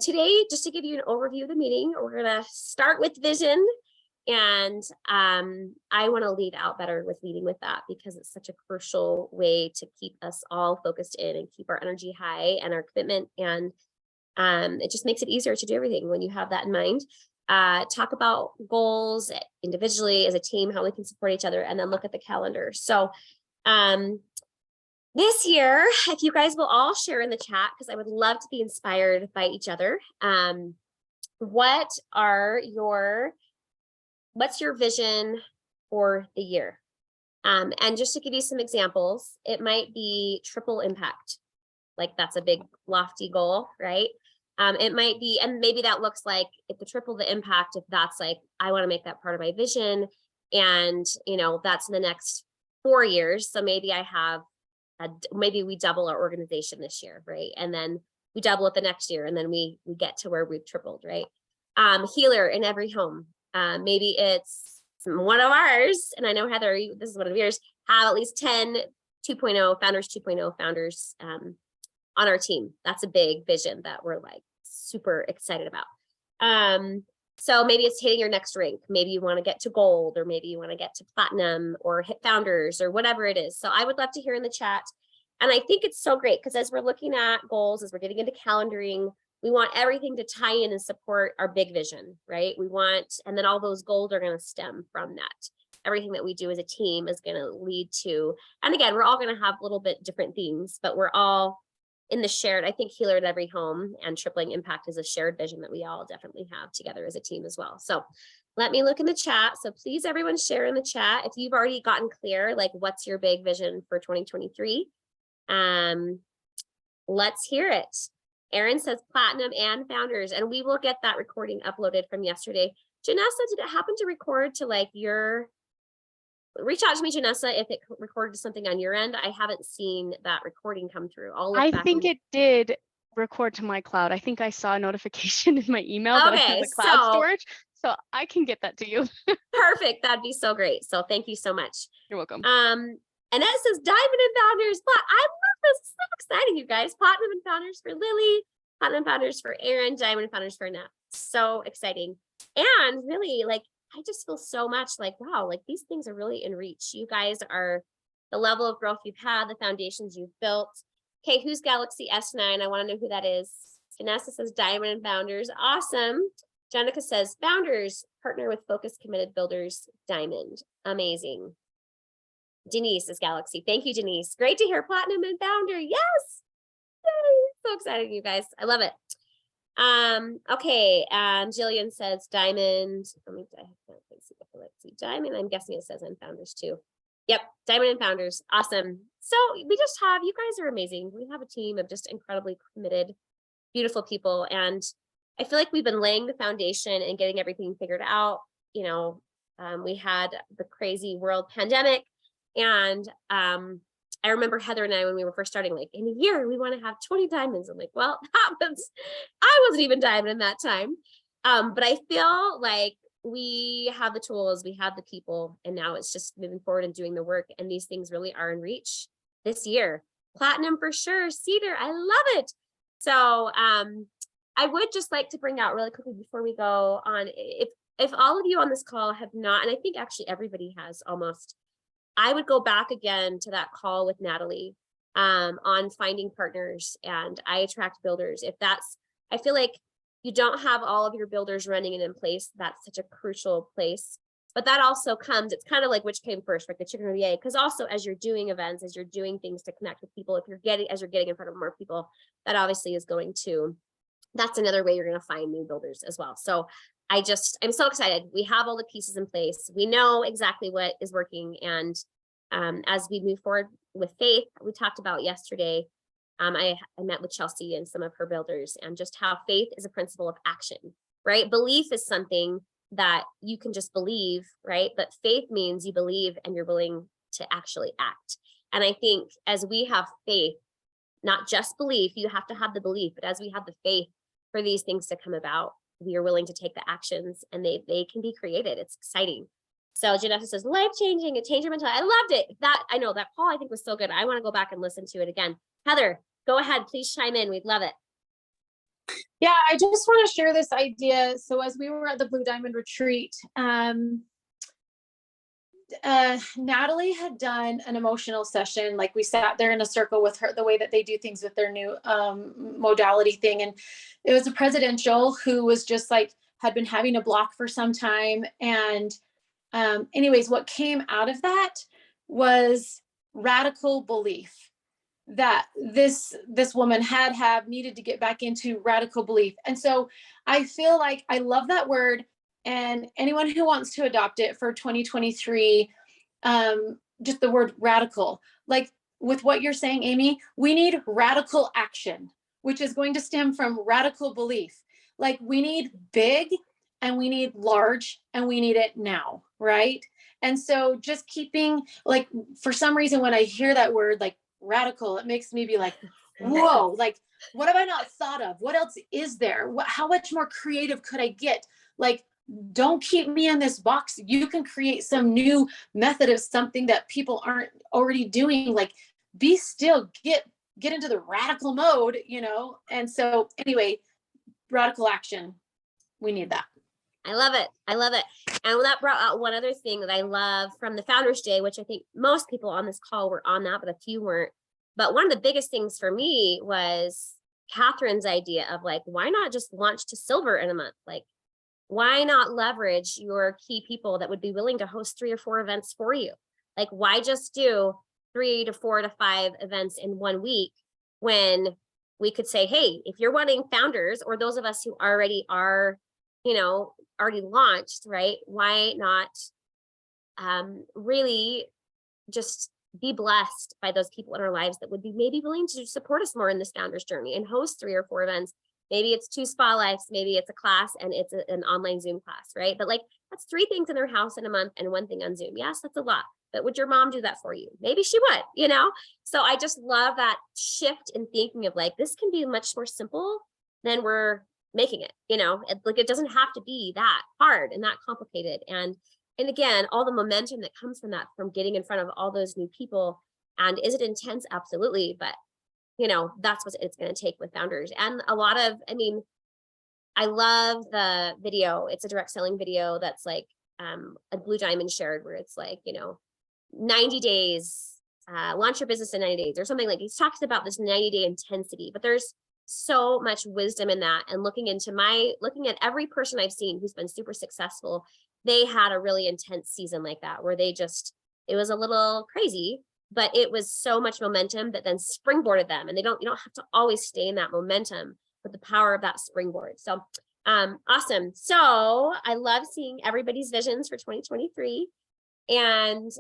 Today, just to give you an overview of the meeting, we're going to start with vision. And I want to lead out better with leading with that because it's such a crucial way to keep us all focused in and keep our energy high and our commitment. And it just makes it easier to do everything when you have that in mind. Talk about goals individually as a team, how we can support each other, and then look at the calendar. So this year, if you guys will all share in the chat, because I would love to be inspired by each other. What's your vision for the year? And just to give you some examples, it might be triple impact. Like that's a big lofty goal, right? It might be, and maybe that looks like if the triple the impact, if that's like, I want to make that part of my vision. And, that's in the next 4 years. So maybe I have, maybe we double our organization this year, right? And then we double it the next year. And then we get to where we've tripled, right? Healer in every home. Maybe it's one of ours. And I know Heather, this is one of yours, have at least 10 2.0 founders, 2.0 founders on our team. That's a big vision that we're like super excited about. So maybe it's hitting your next rank. Maybe you want to get to gold, or maybe you want to get to platinum or hit founders or whatever it is. So I would love to hear in the chat. And I think it's so great because as we're looking at goals, as we're getting into calendaring, we want everything to tie in and support our big vision, right? And then all those goals are going to stem from that. Everything that we do as a team is going to lead to, and again, we're all going to have a little bit different themes, but we're all in the shared, I think healer at every home and tripling impact is a shared vision that we all definitely have together as a team as well. So let me look in the chat. So please everyone share in the chat if you've already gotten clear, like what's your big vision for 2023? Let's hear it. Erin says platinum and founders, and we will get that recording uploaded from yesterday. Janessa, did it happen to record to reach out to me, Janessa, if it recorded something on your end? I haven't seen that recording come through. I think it did record to my cloud. I think I saw a notification in my email that I have a cloud storage, so I can get that to you. Perfect. That'd be so great. So thank you so much. You're welcome. And that says Diamond and Founders. I love this. It's so exciting, you guys. Platinum and Founders for Lily, Platinum Founders for Erin, Diamond and Founders for Annette. So exciting. And really, I just feel so much like, wow, these things are really in reach. You guys are the level of growth you've had, the foundations you've built. Okay, who's Galaxy S9? I want to know who that is. Vanessa says Diamond and Founders. Awesome. Jenica says Founders, partner with focused, committed builders, Diamond. Amazing. Denise is Galaxy. Thank you, Denise. Great to hear Platinum and Founder. Yes. Yay. So exciting, you guys. I love it. Okay, Jillian says Diamond. Let's see, Diamond. I'm guessing it says on Founders too. Yep, Diamond and Founders. Awesome. So we just have, you guys are amazing. We have a team of just incredibly committed, beautiful people. And I feel like we've been laying the foundation and getting everything figured out. We had the crazy world pandemic. And I remember Heather and I, when we were first starting, in a year, we want to have 20 diamonds. I'm like, well, I wasn't even diamond in that time. But I feel like we have the tools, we have the people, and now it's just moving forward and doing the work. And these things really are in reach this year. Platinum for sure. Cedar, I love it. So I would just like to bring out really quickly before we go on, if all of you on this call have not, and I think actually everybody has almost, I would go back again to that call with Natalie on finding partners and I attract builders. I feel like you don't have all of your builders running and in place. That's such a crucial place. But that also comes, it's kind of like which came first, like the chicken or the egg, because also as you're doing events, as you're doing things to connect with people, as you're getting in front of more people, that obviously is that's another way you're going to find new builders as well. So I'm so excited. We have all the pieces in place. We know exactly what is working. And as we move forward with faith, we talked about yesterday, I met with Chelsea and some of her builders, and just how faith is a principle of action, right? Belief is something that you can just believe, right? But faith means you believe and you're willing to actually act. And I think as we have faith, not just belief, you have to have the belief, but as we have the faith for these things to come about, we are willing to take the actions, and they can be created. It's exciting. So Janessa says, life-changing, it changed your mentality. I loved it. I know that call I think was so good. I want to go back and listen to it again. Heather, go ahead, please chime in. We'd love it. Yeah, I just want to share this idea. So as we were at the Blue Diamond retreat, Natalie had done an emotional session. Like we sat there in a circle with her, the way that they do things with their new modality thing. And it was a presidential who was just like, had been having a block for some time. And anyways, what came out of that was radical belief that this woman had needed to get back into radical belief. And so I feel like I love that word, and anyone who wants to adopt it for 2023, just the word radical, like with what you're saying, Amy, we need radical action, which is going to stem from radical belief. Like we need big and we need large and we need it now, right? And so just keeping, like, for some reason when I hear that word, like radical, it makes me be like, whoa, like what have I not thought of? What else is there? How much more creative could I get? Like, don't keep me in this box. You can create some new method of something that people aren't already doing. Like, be still, get into the radical mode, you know? And so anyway, radical action, we need that. I love it. I love it. And that brought out one other thing that I love from the Founders Day, which I think most people on this call were on that, but a few weren't. But one of the biggest things for me was Catherine's idea of like, why not just launch to silver in a month? Like, why not leverage your key people that would be willing to host 3 or 4 events for you? Like, why just do 3 to 4 to 5 events in 1 week when we could say, hey, if you're wanting founders or those of us who already are, you know, already launched, right? Why not really just be blessed by those people in our lives that would be maybe willing to support us more in this founders journey and host 3 or 4 events. Maybe it's 2 spa lives, maybe it's a class and it's an online Zoom class, right? But like, that's 3 things in their house in a month and 1 thing on Zoom. Yes, that's a lot, but would your mom do that for you? Maybe she would, you know? So I just love that shift in thinking of like, this can be much more simple than we're making it, you know? Like, it doesn't have to be that hard and that complicated. And again, all the momentum that comes from that, from getting in front of all those new people. And is it intense? Absolutely. But you know, that's what it's going to take with founders. And a lot of, I mean, I love the video. It's a direct selling video that's like a Blue Diamond shared, where it's like, you know, 90 days, launch your business in 90 days or something. Like, he talks about this 90-day intensity, but there's so much wisdom in that. And looking at every person I've seen who's been super successful, they had a really intense season like that, where it was a little crazy, but it was so much momentum that then springboarded them. And you don't have to always stay in that momentum, but the power of that springboard. So awesome. So I love seeing everybody's visions for 2023. And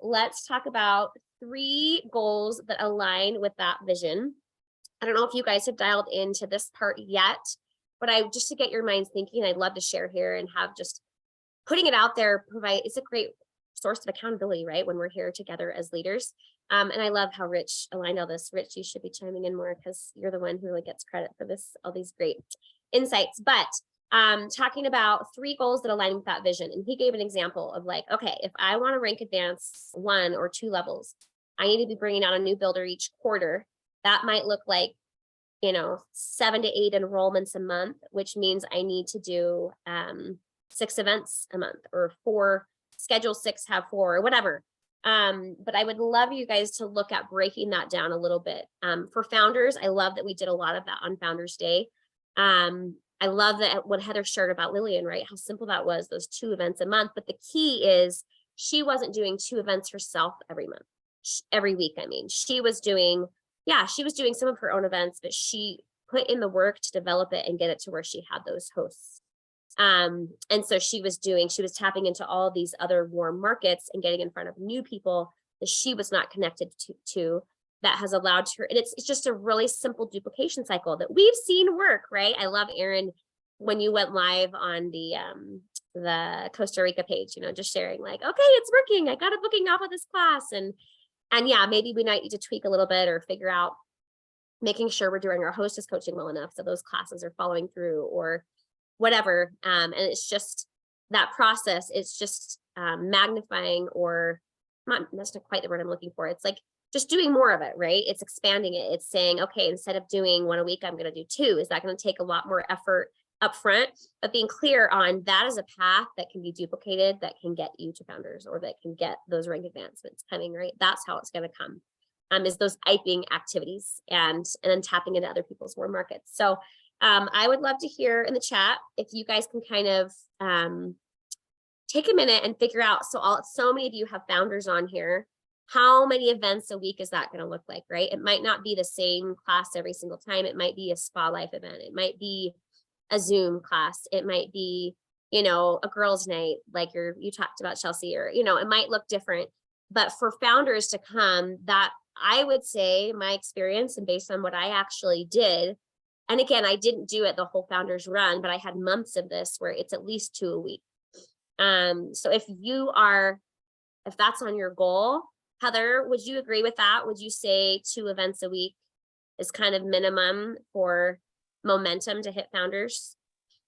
let's talk about 3 goals that align with that vision. I don't know if you guys have dialed into this part yet, but just to get your minds thinking, I'd love to share here and have just putting it out there it's a great source of accountability, right? When we're here together as leaders. And I love how Rich aligned all this. Rich, you should be chiming in more because you're the one who really gets credit for all these great insights. But talking about 3 goals that align with that vision. And he gave an example of like, okay, if I want to rank advance 1 or 2 levels, I need to be bringing out a new builder each quarter. That might look like, you know, 7 to 8 enrollments a month, which means I need to do 6 events a month, or 4, schedule 6, have 4, or whatever. But I would love you guys to look at breaking that down a little bit. For founders, I love that we did a lot of that on Founders Day. I love that what Heather shared about Lillian, right? How simple that was, those 2 events a month. But the key is she wasn't doing 2 events herself every week. I mean, she was doing some of her own events, but she put in the work to develop it and get it to where she had those hosts. And so she was tapping into all of these other warm markets and getting in front of new people that she was not connected to that has allowed her. And it's just a really simple duplication cycle that we've seen work, right? I love, Erin, when you went live on the Costa Rica page, you know, just sharing like, okay, it's working. I got a booking off of this class. And yeah, maybe we might need to tweak a little bit or figure out making sure we're doing our hostess coaching well enough so those classes are following through or whatever. And it's just that process. It's just magnifying, or not, that's not quite the word I'm looking for. It's like just doing more of it, right? It's expanding it. It's saying, okay, instead of doing 1 a week, I'm going to do 2. Is that going to take a lot more effort up front? But being clear on that is a path that can be duplicated, that can get you to founders, or that can get those rank advancements coming, right? That's how it's going to come. Is those IPing activities and then tapping into other people's warm markets. So I would love to hear in the chat if you guys can kind of take a minute and figure out. So many of you have founders on here. How many events a week is that going to look like, right? It might not be the same class every single time. It might be a spa life event. It might be a Zoom class. It might be, a girls' night, like you talked about, Chelsea, or, it might look different. But for founders to come, that I would say my experience and based on what I actually did, and again, I didn't do it the whole founders run, but I had months of this where it's at least 2 a week. So if that's on your goal, Heather, would you agree with that? Would you say 2 events a week is kind of minimum for momentum to hit founders?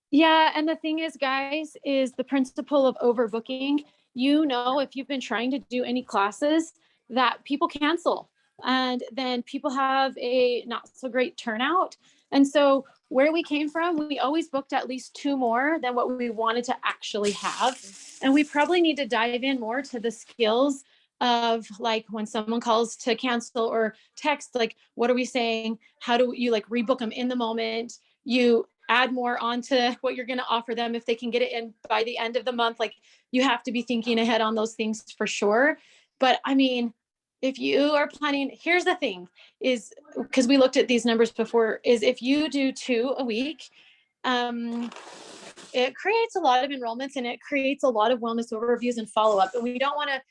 Yeah. And the thing is, guys, is the principle of overbooking. If you've been trying to do any classes, that people cancel and then people have a not so great turnout. And so where we came from, we always booked at least 2 more than what we wanted to actually have. And we probably need to dive in more to the skills of like when someone calls to cancel or text, like, what are we saying? How do you like rebook them in the moment? You add more onto what you're going to offer them if they can get it in by the end of the month. Like you have to be thinking ahead on those things for sure. But I mean, if you are planning, here's the thing is, because we looked at these numbers before, is if you do 2 a week, it creates a lot of enrollments and it creates a lot of wellness overviews and follow-up. And we don't want to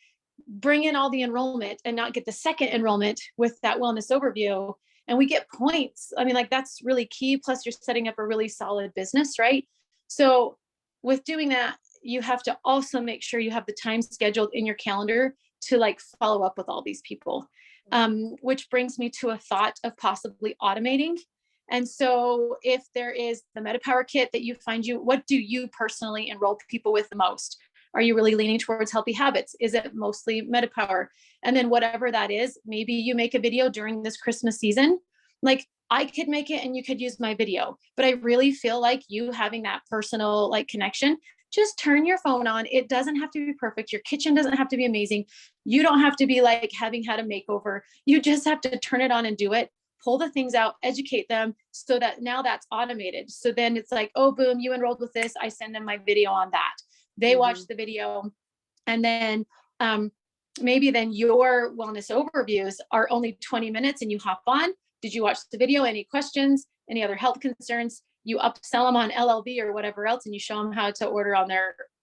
bring in all the enrollment and not get the second enrollment with that wellness overview. And we get points. I mean, like that's really key. Plus you're setting up a really solid business, right? So with doing that, you have to also make sure you have the time scheduled in your calendar to like follow up with all these people, which brings me to a thought of possibly automating. And so if there is the MetaPower kit that you find what do you personally enroll people with the most? Are you really leaning towards healthy habits? Is it mostly MetaPower? And then whatever that is, maybe you make a video during this Christmas season. Like I could make it and you could use my video, but I really feel like you having that personal like connection, just turn your phone on. It doesn't have to be perfect. Your kitchen doesn't have to be amazing. You don't have to be like having had a makeover. You just have to turn it on and do it. Pull the things out, educate them so that now that's automated. So then it's like, oh, boom, you enrolled with this. I send them my video on that. They watch the video. And then maybe then your wellness overviews are only 20 minutes and you hop on. Did you watch the video? Any questions? Any other health concerns? You upsell them on LLV or whatever else, and you show them how to order on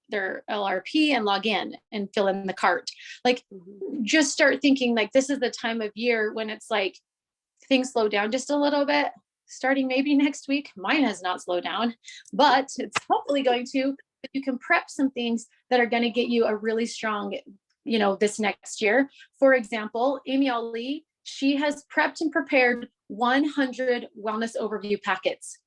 their LRP and log in and fill in the cart. Like just start thinking like this is the time of year when it's like things slow down just a little bit, starting maybe next week. Mine has not slowed down, but it's hopefully going to. But you can prep some things that are going to get you a really strong, this next year. For example, Amy Ali, she has prepped and prepared 100 wellness overview packets.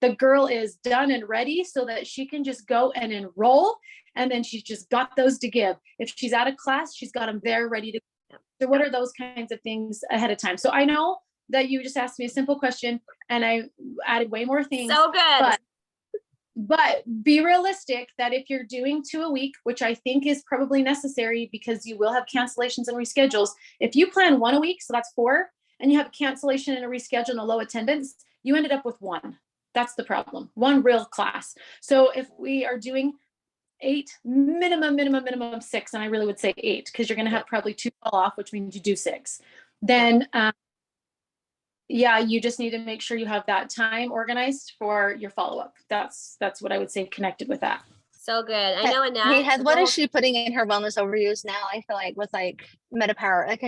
The girl is done and ready so that she can just go and enroll. And then she's just got those to give. If she's out of class, she's got them there ready to go. So what are those kinds of things ahead of time? So I know that you just asked me a simple question and I added way more things. So good. But be realistic that if you're doing 2 a week, which I think is probably necessary because you will have cancellations and reschedules. If you plan 1 a week, so that's 4, and you have a cancellation and a reschedule and a low attendance, you ended up with 1. That's the problem. 1 real class. So if we are doing 8, minimum 6, and I really would say 8, because you're going to have probably 2 fall off, which means you do 6. Then, you just need to make sure you have that time organized for your follow-up. That's what I would say connected with that. So good. I know Annette. Hey, Heath, what is she putting in her wellness overviews now? I feel like with like MetaPower, like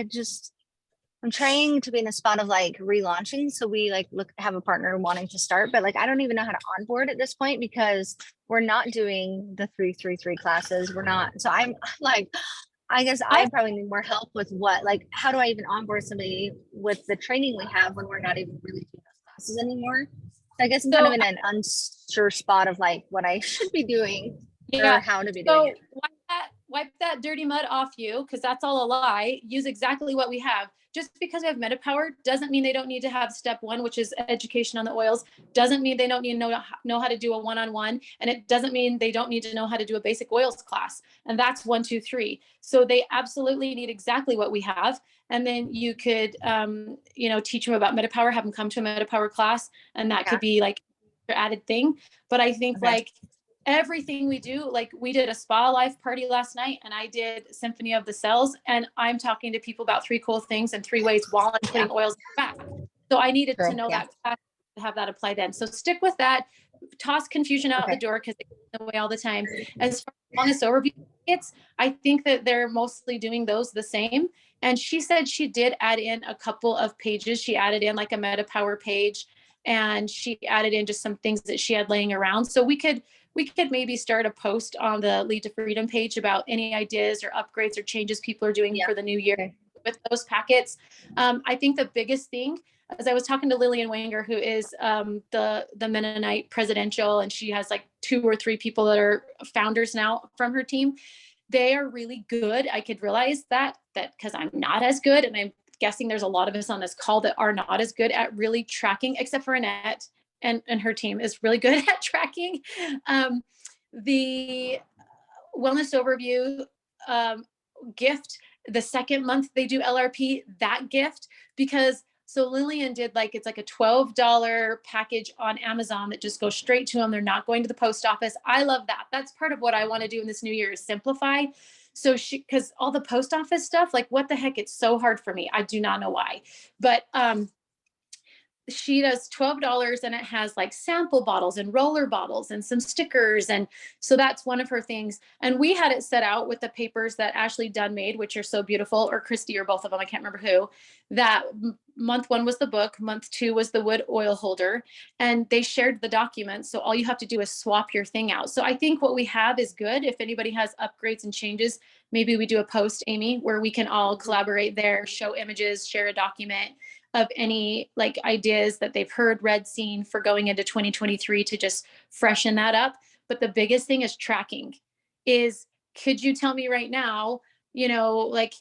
I'm trying to be in a spot of like relaunching. So we have a partner wanting to start, but like, I don't even know how to onboard at this point because we're not doing the 333 classes. We're not. So I'm like, I guess I probably need more help with how do I even onboard somebody with the training we have when we're not even really doing those classes anymore? So I guess I'm kind of in an unsure spot of like what I should be doing or how to be doing it. wipe that dirty mud off you, because that's all a lie. Use exactly what we have. Just because we have MetaPower doesn't mean they don't need to have step one, which is education on the oils. Doesn't mean they don't need to know how to do a one-on-one. And it doesn't mean they don't need to know how to do a basic oils class. And that's 1, 2, 3. So they absolutely need exactly what we have. And then you could, teach them about MetaPower, have them come to a MetaPower class. And that could be like your added thing. But I think like everything we do, like we did a spa life party last night and I did Symphony of the Cells, and I'm talking to people about 3 cool things and 3 ways while I'm putting oils back. So I needed to know that class to have that applied then. So stick with that, toss confusion out the door because it gets in the way all the time. As far as wellness overview, I think that they're mostly doing those the same. And she said she did add in a couple of pages. She added in like a MetaPower page, and she added in just some things that she had laying around. So we could maybe start a post on the Lead to Freedom page about any ideas or upgrades or changes people are doing for the new year with those packets. I think the biggest thing, as I was talking to Lillian Wanger, who is the Mennonite presidential, and she has like 2 or 3 people that are founders now from her team. They are really good. I could realize that because I'm not as good, and I'm guessing there's a lot of us on this call that are not as good at really tracking, except for Annette. And her team is really good at tracking. The wellness overview gift, the second month they do LRP, that gift, because so Lillian did it's like a $12 package on Amazon that just goes straight to them. They're not going to the post office. I love that. That's part of what I want to do in this new year is simplify. So because all the post office stuff, like what the heck, it's so hard for me. I do not know why, but she does $12 and it has like sample bottles and roller bottles and some stickers. And so that's one of her things. And we had it set out with the papers that Ashley Dunn made, which are so beautiful, or Christy, or both of them. I can't remember who. That month 1 was the book. Month 2 was the wood oil holder, and they shared the documents. So all you have to do is swap your thing out. So I think what we have is good. If anybody has upgrades and changes, maybe we do a post, Amy, where we can all collaborate there, show images, share a document of any like ideas that they've heard, read, seen for going into 2023 to just freshen that up. But the biggest thing is tracking. Could you tell me right now, like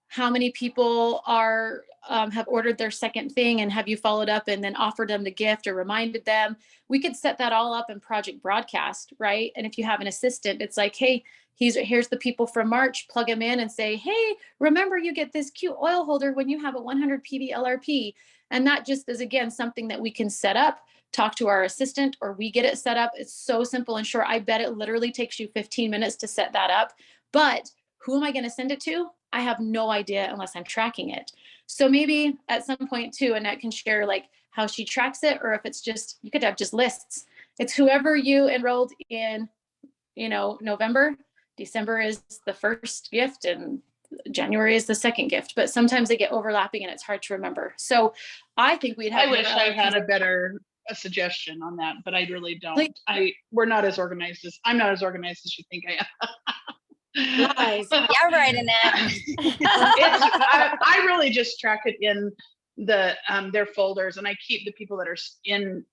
how many people are have ordered their second thing, and have you followed up and then offered them the gift or reminded them? We could set that all up in Project Broadcast, right? And if you have an assistant, it's like, hey, here's the people from March, plug them in and say, hey, remember you get this cute oil holder when you have a 100 PV LRP. And that just is, again, something that we can set up, talk to our assistant, or we get it set up. It's so simple and short. I bet it literally takes you 15 minutes to set that up. But who am I going to send it to? I have no idea unless I'm tracking it. So maybe at some point too, Annette can share like how she tracks it, or if it's just, you could have just lists. It's whoever you enrolled in, November. December is the first gift and January is the second gift, but sometimes they get overlapping and it's hard to remember. So I think we'd have. I wish I had a suggestion on that, but I really don't. I'm not as organized as you think I am. Nice. Yeah, right, Annette. I really just track it in their folders, and I keep the people that are in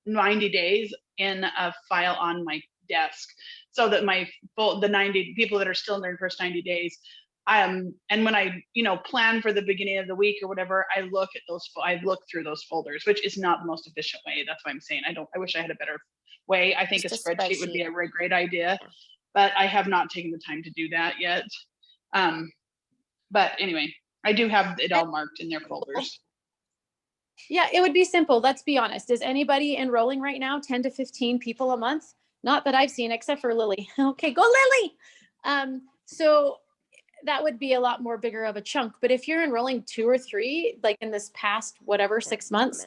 90 days in a file on my desk, so that the 90 people that are still in their first 90 days, and when I plan for the beginning of the week or whatever, I look through those folders, which is not the most efficient way. That's why I'm saying I wish I had a better way. I think a spreadsheet would be a very great idea, but I have not taken the time to do that yet. But anyway, I do have it all marked in their folders. Yeah, it would be simple. Let's be honest. Is anybody enrolling right now 10 to 15 people a month? Not that I've seen, except for Lily. Okay, go Lily. So that would be a lot more bigger of a chunk. But if you're enrolling 2 or 3, like in this past, 6 months,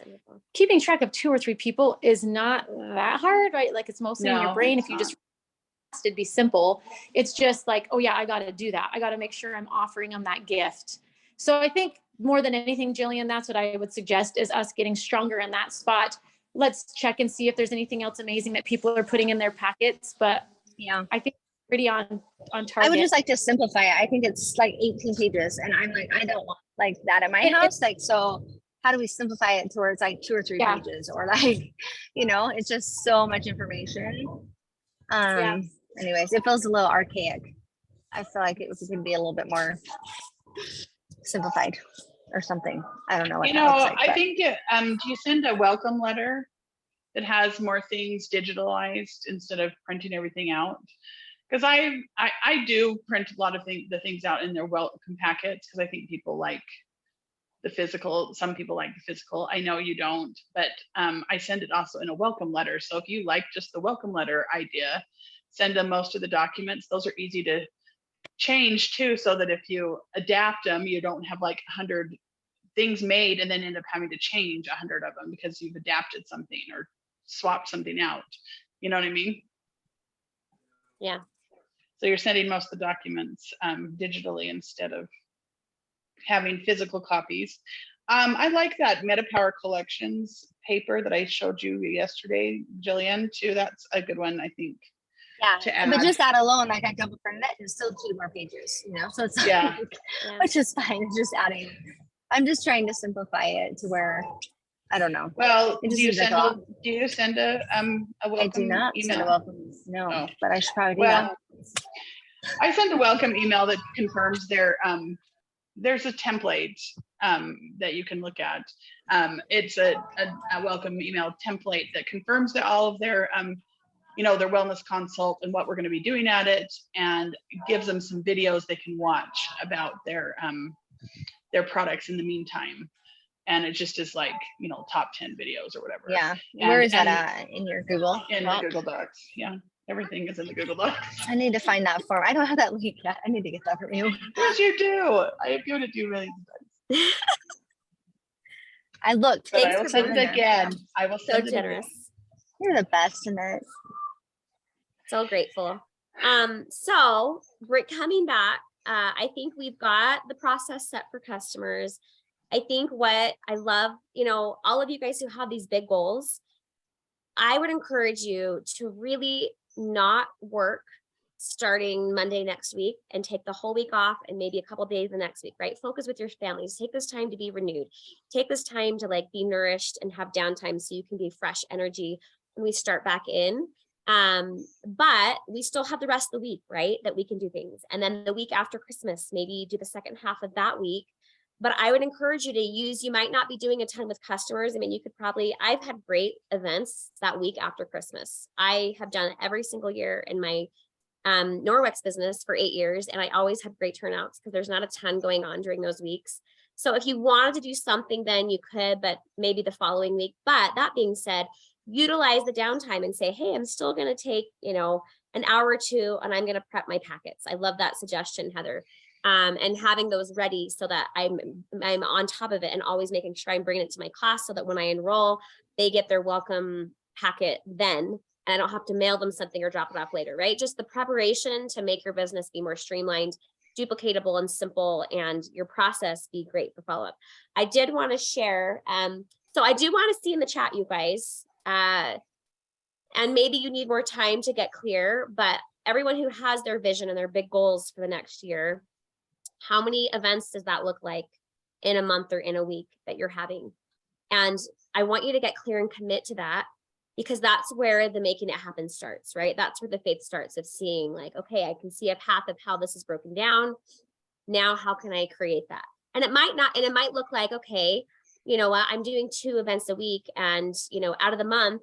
keeping track of 2 or 3 people is not that hard, right? Like it's mostly in your brain. If you just, it'd be simple. It's just like, oh yeah, I got to do that. I got to make sure I'm offering them that gift. So I think more than anything, Jillian, that's what I would suggest is us getting stronger in that spot. Let's check and see if there's anything else amazing that people are putting in their packets. But yeah, I think pretty on target. I would just like to simplify it. I think it's like 18 pages, and I'm like, I don't want like that in my house. Like, so how do we simplify it to where it's like 2 or 3 pages, or like, it's just so much information. Anyways, it feels a little archaic. I feel like it could be a little bit more simplified or something. I don't know what You that know, looks like. I but- think, do you send a welcome letter that has more things digitalized instead of printing everything out? Because I do print a lot of the things out in their welcome packets, because I think people like the physical. Some people like the physical. I know you don't, but I send it also in a welcome letter. So if you like just the welcome letter idea, send them most of the documents. Those are easy to change too, so that if you adapt them, you don't have like 100 things made and then end up having to change 100 of them because you've adapted something or swapped something out. You know what I mean? Yeah. So you're sending most of the documents digitally instead of having physical copies. I like that MetaPower Collections paper that I showed you yesterday, Jillian, too. That's a good one, I think. Yeah, To add. but just that alone, like I double printed it, it's still 2 more pages, so it's Yeah. like, Yeah. which is fine. It's just adding. I'm just trying to simplify it to where I don't know. Well, It do just you seems like send a lot. do you send a welcome I do not email? send a welcome, no, Oh. but I should probably do Well, that. I send a welcome email that confirms there's a template that you can look at. It's a welcome email template that confirms that all of their their wellness consult and what we're going to be doing at it, and gives them some videos they can watch about their products in the meantime. And it just is like, top 10 videos or whatever. Yeah, where is that at in your Google? In the Google Docs. Yeah, everything is in the Google Docs. I need to find that form. I don't have that link yet. I need to get that from you. Yes, you do. I have given it to you millions of times. I looked. But Thanks I will for send being it again. I will So send it generous. again. You're the best in it. So grateful. So coming back, I think we've got the process set for customers. I think what I love, all of you guys who have these big goals, I would encourage you to really not work starting Monday next week and take the whole week off and maybe a couple of days the next week, right? Focus with your families. Take this time to be renewed. Take this time to be nourished and have downtime so you can be fresh energy when we start back in. But we still have the rest of the week, right? That we can do things. And then the week after Christmas, maybe do the second half of that week. But I would encourage you to you might not be doing a ton with customers. I mean, you could I've had great events that week after Christmas. I have done it every single year in my Norwex business for 8 years. And I always had great turnouts because there's not a ton going on during those weeks. So if you wanted to do something, then you could, but maybe the following week. But that being said, utilize the downtime and say, hey, I'm still going to take, an hour or two and I'm going to prep my packets. I love that suggestion, Heather. And having those ready so that I'm on top of it and always making sure I'm bringing it to my class so that when I enroll, they get their welcome packet then, and I don't have to mail them something or drop it off later, right? Just the preparation to make your business be more streamlined, duplicatable and simple, and your process be great for follow-up. I did want to share, so I do want to see in the chat, you guys, and maybe you need more time to get clear, but everyone who has their vision and their big goals for the next year, how many events does that look like in a month or in a week that you're having? And I want you to get clear and commit to that, because that's where the making it happen starts, right? That's where the faith starts, of seeing okay, I can see a path of how this is broken down. Now, how can I create that? And it might look like, okay, you know what, I'm doing 2 events a week, and out of the month,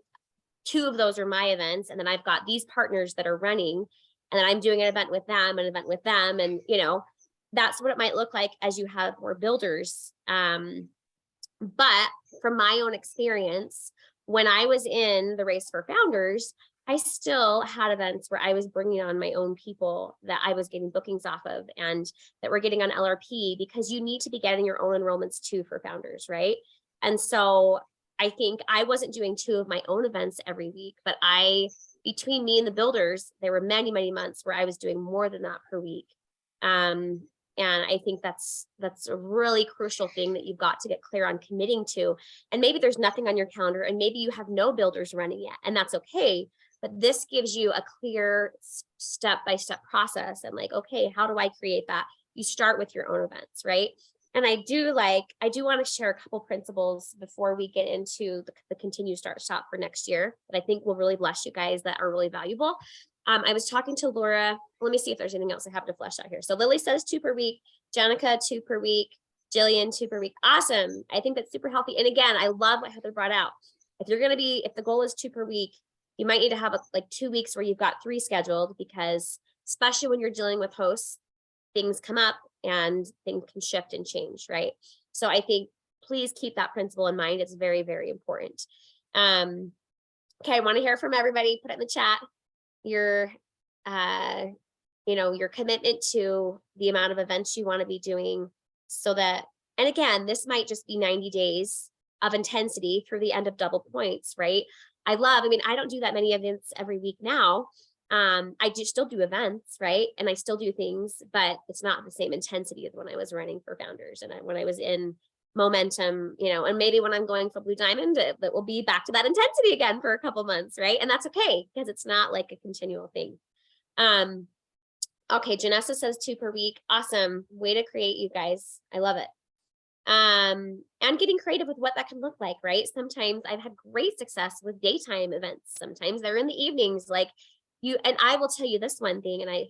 2 of those are my events, and then I've got these partners that are running, and then I'm doing an event with them, and that's what it might look like as you have more builders. But from my own experience, when I was in the race for founders, I still had events where I was bringing on my own people that I was getting bookings off of and that were getting on LRP, because you need to be getting your own enrollments too for founders, right? And so I think I wasn't doing 2 of my own events every week, but between me and the builders, there were many, many months where I was doing more than that per week. And I think that's a really crucial thing that you've got to get clear on committing to. And maybe there's nothing on your calendar, and maybe you have no builders running yet, and that's okay. But this gives you a clear step-by-step process. And okay, how do I create that? You start with your own events, right? And I do want to share a couple principles before we get into the continue, start, stop for next year that I think will really bless you guys, that are really valuable. I was talking to Laura. Let me see if there's anything else I have to flesh out here. So Lily says 2 per week, Jenica 2 per week, Jillian 2 per week. Awesome. I think that's super healthy. And again, I love what Heather brought out. If the goal is 2 per week, you might need to have like 2 weeks where you've got 3 scheduled, because especially when you're dealing with hosts, things come up and things can shift and change, right? So I think please keep that principle in mind. It's very, very important. Okay, I want to hear from everybody. Put it in the chat. Your your commitment to the amount of events you want to be doing, so that, and again, this might just be 90 days of intensity through the end of double points, right? I don't do that many events every week now. I do still do events, right? And I still do things, but it's not the same intensity as when I was running for Founders and when I was in Momentum, and maybe when I'm going for Blue Diamond, it will be back to that intensity again for a couple months, right? And that's okay, because it's not like a continual thing. Okay, Janessa says 2 per week. Awesome. Way to create, you guys. I love it. And getting creative with what that can look like, right? Sometimes I've had great success with daytime events. Sometimes they're in the evenings, and I will tell you this one thing, and I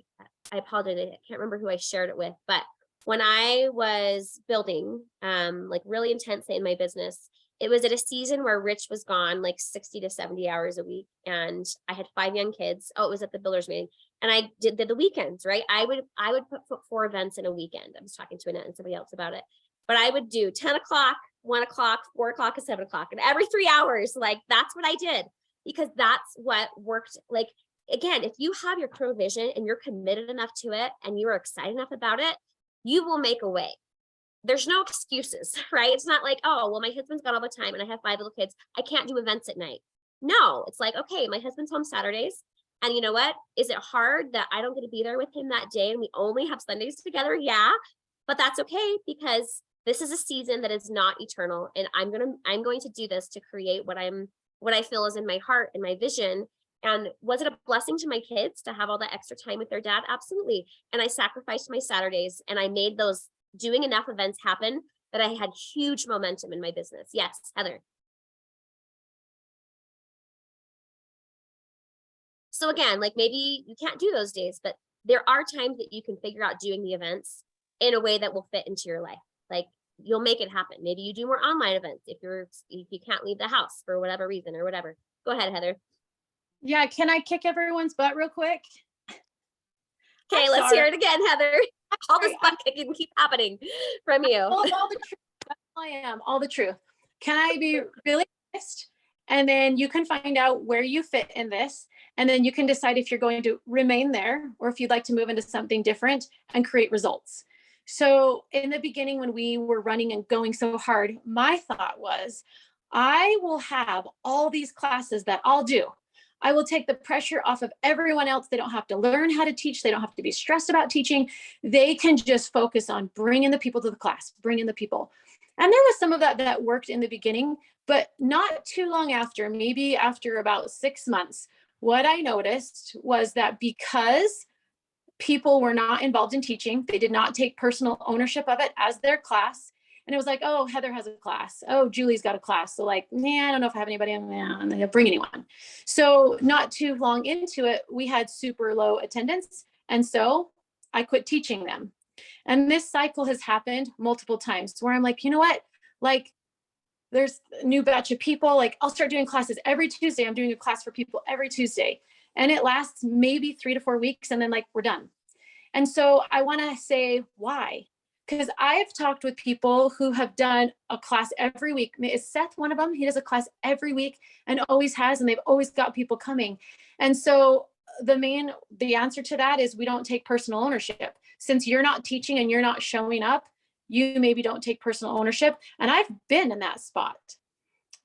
apologize, I can't remember who I shared it with, but when I was building, really intensely in my business, it was at a season where Rich was gone like 60 to 70 hours a week. And I had 5 young kids. Oh, it was at the builders meeting. And I did the weekends, right? I would put 4 events in a weekend. I was talking to Annette and somebody else about it, but I would do 10 o'clock, 1 o'clock, 4 o'clock, and 7 o'clock. And every 3 hours, that's what I did, because that's what worked. Again, if you have your clear vision and you're committed enough to it and you are excited enough about it, you will make a way. There's no excuses, right? It's not like, oh, well, my husband's gone all the time and I have 5 little kids, I can't do events at night. No, it's like, okay, my husband's home Saturdays. And you know what? Is it hard that I don't get to be there with him that day and we only have Sundays together? Yeah, but that's okay, because this is a season that is not eternal. And I'm going to do this to create what I feel is in my heart and my vision. And was it a blessing to my kids to have all that extra time with their dad? Absolutely. And I sacrificed my Saturdays and I made those doing enough events happen that I had huge momentum in my business. Yes, Heather. So again, maybe you can't do those days, but there are times that you can figure out doing the events in a way that will fit into your life. You'll make it happen. Maybe you do more online events if you can't leave the house for whatever reason or whatever. Go ahead, Heather. Yeah, can I kick everyone's butt real quick? Okay, let's hear it again, Heather. All this butt kicking keep happening from you. All the truth. That's all I am, all the truth. Can I be really honest? And then you can find out where you fit in this. And then you can decide if you're going to remain there or if you'd like to move into something different and create results. So in the beginning, when we were running and going so hard, my thought was, I will have all these classes that I'll do. I will take the pressure off of everyone else. They don't have to learn how to teach. They don't have to be stressed about teaching. They can just focus on bringing the people to the class, bringing the people. And there was some of that worked in the beginning, but not too long after, maybe after about 6 months, what I noticed was that because people were not involved in teaching, they did not take personal ownership of it as their class. And it was like, oh, Heather has a class. Oh, Julie's got a class. So I don't know if I have anybody. And they don't bring anyone. So not too long into it, we had super low attendance. And so I quit teaching them. And this cycle has happened multiple times where I'm like, you know what? There's a new batch of people. I'll start doing classes every Tuesday. I'm doing a class for people every Tuesday. And it lasts maybe 3 to 4 weeks. And then we're done. And so I want to say why. Because I've talked with people who have done a class every week. Is Seth one of them? He does a class every week and always has, and they've always got people coming. And so the answer to that is we don't take personal ownership. Since you're not teaching and you're not showing up, you maybe don't take personal ownership. And I've been in that spot.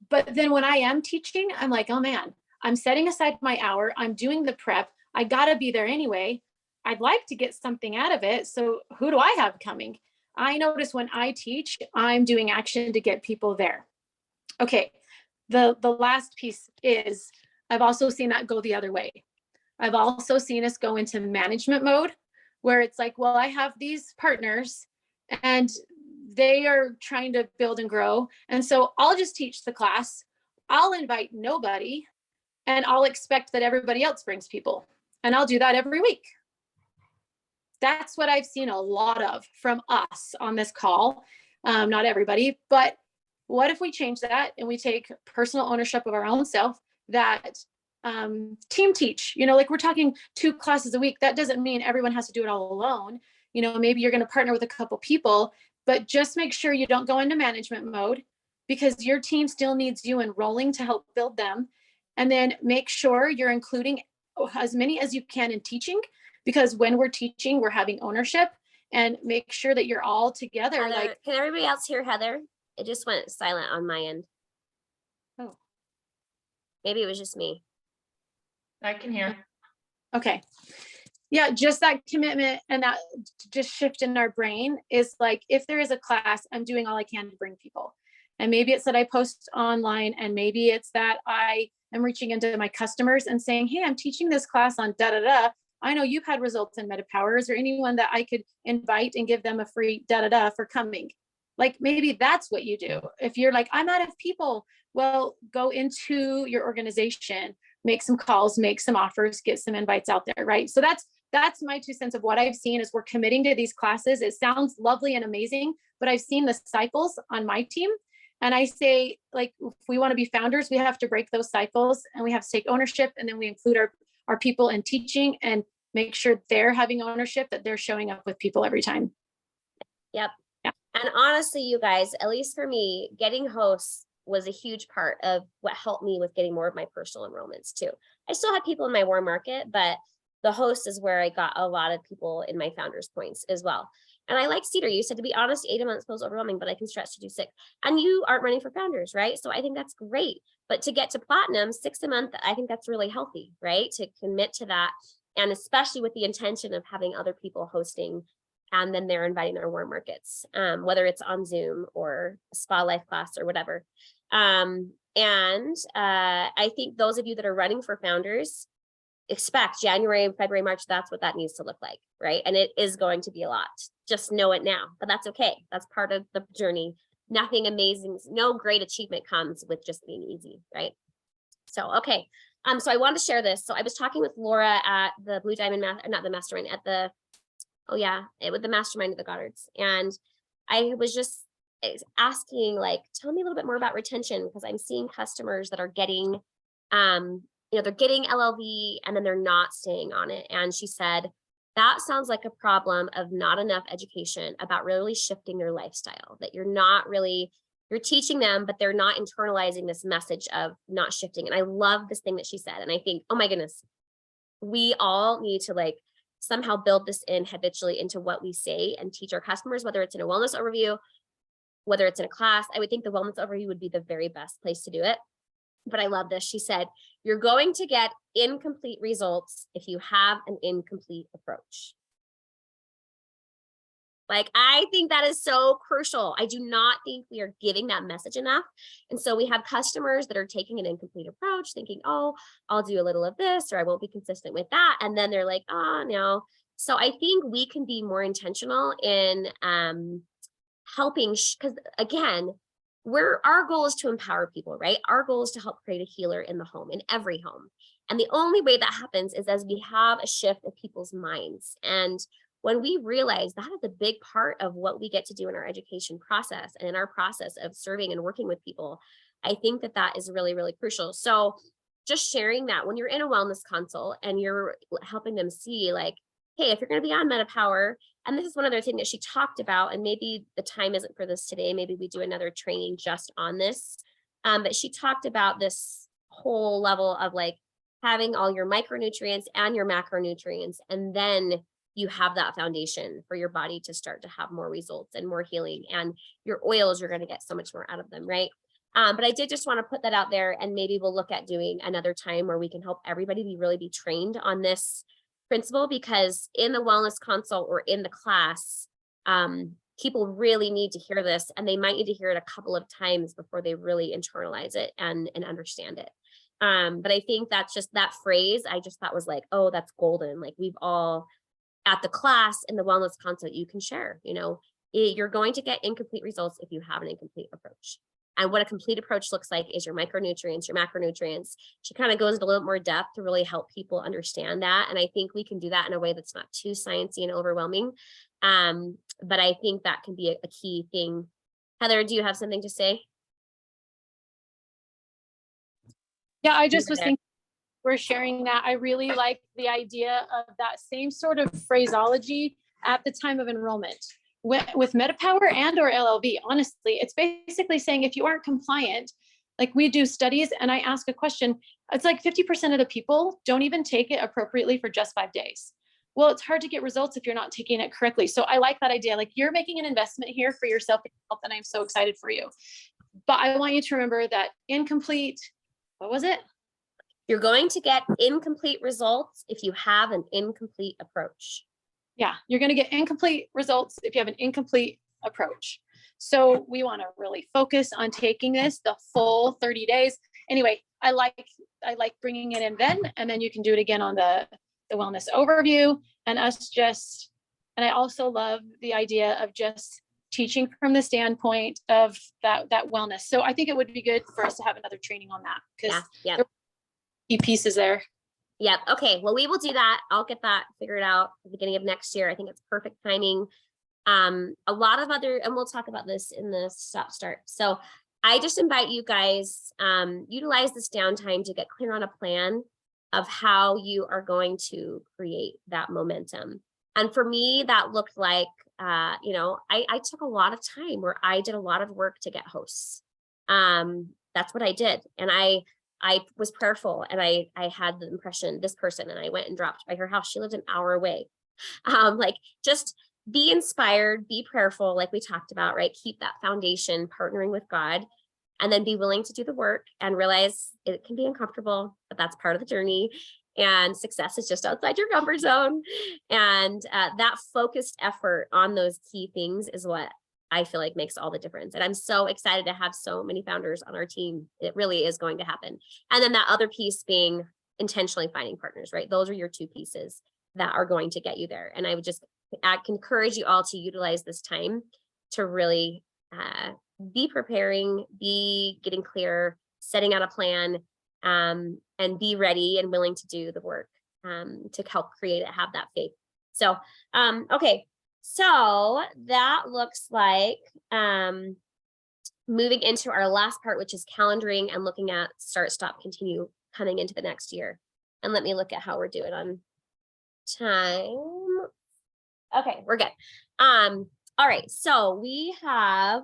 But then when I am teaching, I'm like, oh man, I'm setting aside my hour. I'm doing the prep. I got to be there anyway. I'd like to get something out of it. So who do I have coming? I notice when I teach, I'm doing action to get people there. Okay, the last piece is I've also seen that go the other way. I've also seen us go into management mode where it's like, well, I have these partners and they are trying to build and grow. And so I'll just teach the class. I'll invite nobody and I'll expect that everybody else brings people. And I'll do that every week. That's what I've seen a lot of from us on this call. Not everybody, but what if we change that and we take personal ownership of our own self, that team teach, like we're talking 2 classes a week. That doesn't mean everyone has to do it all alone. Maybe you're going to partner with a couple people, but just make sure you don't go into management mode, because your team still needs you enrolling to help build them. And then make sure you're including as many as you can in teaching, because when we're teaching, we're having ownership, and make sure that you're all together. Heather, like, can everybody else hear Heather? It just went silent on my end. Oh. Maybe it was just me. I can hear. Okay. Yeah, just that commitment and that just shift in our brain is like, if there is a class, I'm doing all I can to bring people. And maybe it's that I post online, and maybe it's that I am reaching into my customers and saying, hey, I'm teaching this class on da da da. I know you've had results in MetaPower. Is there anyone that I could invite and give them a free da da da for coming? Like, maybe that's what you do. If you're like, I'm out of people, well, go into your organization, make some calls, make some offers, get some invites out there, right? So that's my 2 cents of what I've seen is we're committing to these classes. It sounds lovely and amazing, but I've seen the cycles on my team. And I say, like, if we want to be founders, we have to break those cycles, and we have to take ownership. And then we include our people in teaching and make sure they're having ownership, that they're showing up with people every time. Yep. Yeah. And honestly, you guys, at least for me, getting hosts was a huge part of what helped me with getting more of my personal enrollments too. I still had people in my warm market, but the host is where I got a lot of people in my founders points as well. And I like Cedar. You said, to be honest, 8 a month feels overwhelming, but I can stretch to do 6. And you aren't running for founders, right? So I think that's great. But to get to platinum, 6 a month, I think that's really healthy, right? To commit to that. And especially with the intention of having other people hosting, and then they're inviting our warm markets, whether it's on Zoom or a spa life class or whatever. I think those of you that are running for founders, expect January, February, March, that's what that needs to look like, right? And it is going to be a lot. Just know it now, but that's okay. That's part of the journey. Nothing amazing, no great achievement comes with just being easy, right? So, okay. So I wanted to share this. So I was talking with Laura at the Blue Diamond, not the mastermind, at the, with the mastermind of the Goddards. And I was just asking, like, tell me a little bit more about retention, because I'm seeing customers that are getting, they're getting LLV and then they're not staying on it. And she said, that sounds like a problem of not enough education about really shifting their lifestyle, that you're teaching them, but they're not internalizing this message of not shifting. And I love this thing that she said. And I think, oh my goodness, we all need to like somehow build this in habitually into what we say and teach our customers, whether it's in a wellness overview, whether it's in a class. I would think the wellness overview would be the very best place to do it. But I love this. She said, you're going to get incomplete results if you have an incomplete approach. Like, I think that is so crucial. I do not think we are giving that message enough. And so we have customers that are taking an incomplete approach, thinking, oh, I'll do a little of this, or I won't be consistent with that. And then they're like, oh, no. So I think we can be more intentional in helping, because again, our goal is to empower people, right? Our goal is to help create a healer in the home, in every home. And the only way that happens is as we have a shift of people's minds. And when we realize that is a big part of what we get to do in our education process and in our process of serving and working with people, I think that that is really, really crucial. So just sharing that when you're in a wellness consult and you're helping them see, like, hey, if you're going to be on MetaPower, and this is one other thing that she talked about, and maybe the time isn't for this today, maybe we do another training just on this, but she talked about this whole level of like having all your micronutrients and your macronutrients, and then you have that foundation for your body to start to have more results and more healing, and your oils, you're going to get so much more out of them, right? But I did just want to put that out there, and maybe we'll look at doing another time where we can help everybody really be trained on this principle, because in the wellness consult or in the class, people really need to hear this, and they might need to hear it a couple of times before they really internalize it and understand it. But I think that's just that phrase, I just thought was like, oh, that's golden. Like, we've all at the class in the wellness consult, you can share, you're going to get incomplete results if you have an incomplete approach. And what a complete approach looks like is your micronutrients, your macronutrients. She kind of goes into a little more depth to really help people understand that. And I think we can do that in a way that's not too sciencey and overwhelming. But I think that can be a key thing. Heather, do you have something to say? Yeah, I just was thinking we're sharing that. I really like the idea of that same sort of phraseology at the time of enrollment. With MetaPower and or LLV, honestly, it's basically saying if you aren't compliant, like we do studies and I ask a question, it's like 50% of the people don't even take it appropriately for just 5 days. Well, it's hard to get results if you're not taking it correctly. So I like that idea. Like you're making an investment here for yourself and I'm so excited for you. But I want you to remember that incomplete, what was it? You're going to get incomplete results if you have an incomplete approach. Yeah, you're going to get incomplete results if you have an incomplete approach. So we want to really focus on taking this the full 30 days. Anyway, I like bringing it in then, and then you can do it again on the wellness overview and and I also love the idea of just teaching from the standpoint of that wellness. So I think it would be good for us to have another training on that because there are key pieces there. Yep. Okay. Well, we will do that. I'll get that figured out at the beginning of next year. I think it's perfect timing. A lot of other, and we'll talk about this in the stop start. So I just invite you guys, utilize this downtime to get clear on a plan of how you are going to create that momentum. And for me, that looked like, I took a lot of time where I did a lot of work to get hosts. That's what I did. And I was prayerful and I had the impression, this person, and I went and dropped by her house. She lived an hour away. Just be inspired, be prayerful, like we talked about, right? Keep that foundation, partnering with God, and then be willing to do the work and realize it can be uncomfortable, but that's part of the journey. And success is just outside your comfort zone. And that focused effort on those key things is what I feel like makes all the difference. And I'm so excited to have so many founders on our team. It really is going to happen. And then that other piece being intentionally finding partners, right? Those are your two pieces that are going to get you there. And I can encourage you all to utilize this time to really be preparing, be getting clear, setting out a plan, and be ready and willing to do the work to help create it, have that faith. So, okay. So that looks like moving into our last part, which is calendaring and looking at start, stop, continue coming into the next year. And let me look at how we're doing on time. Okay, we're good. All right, so we have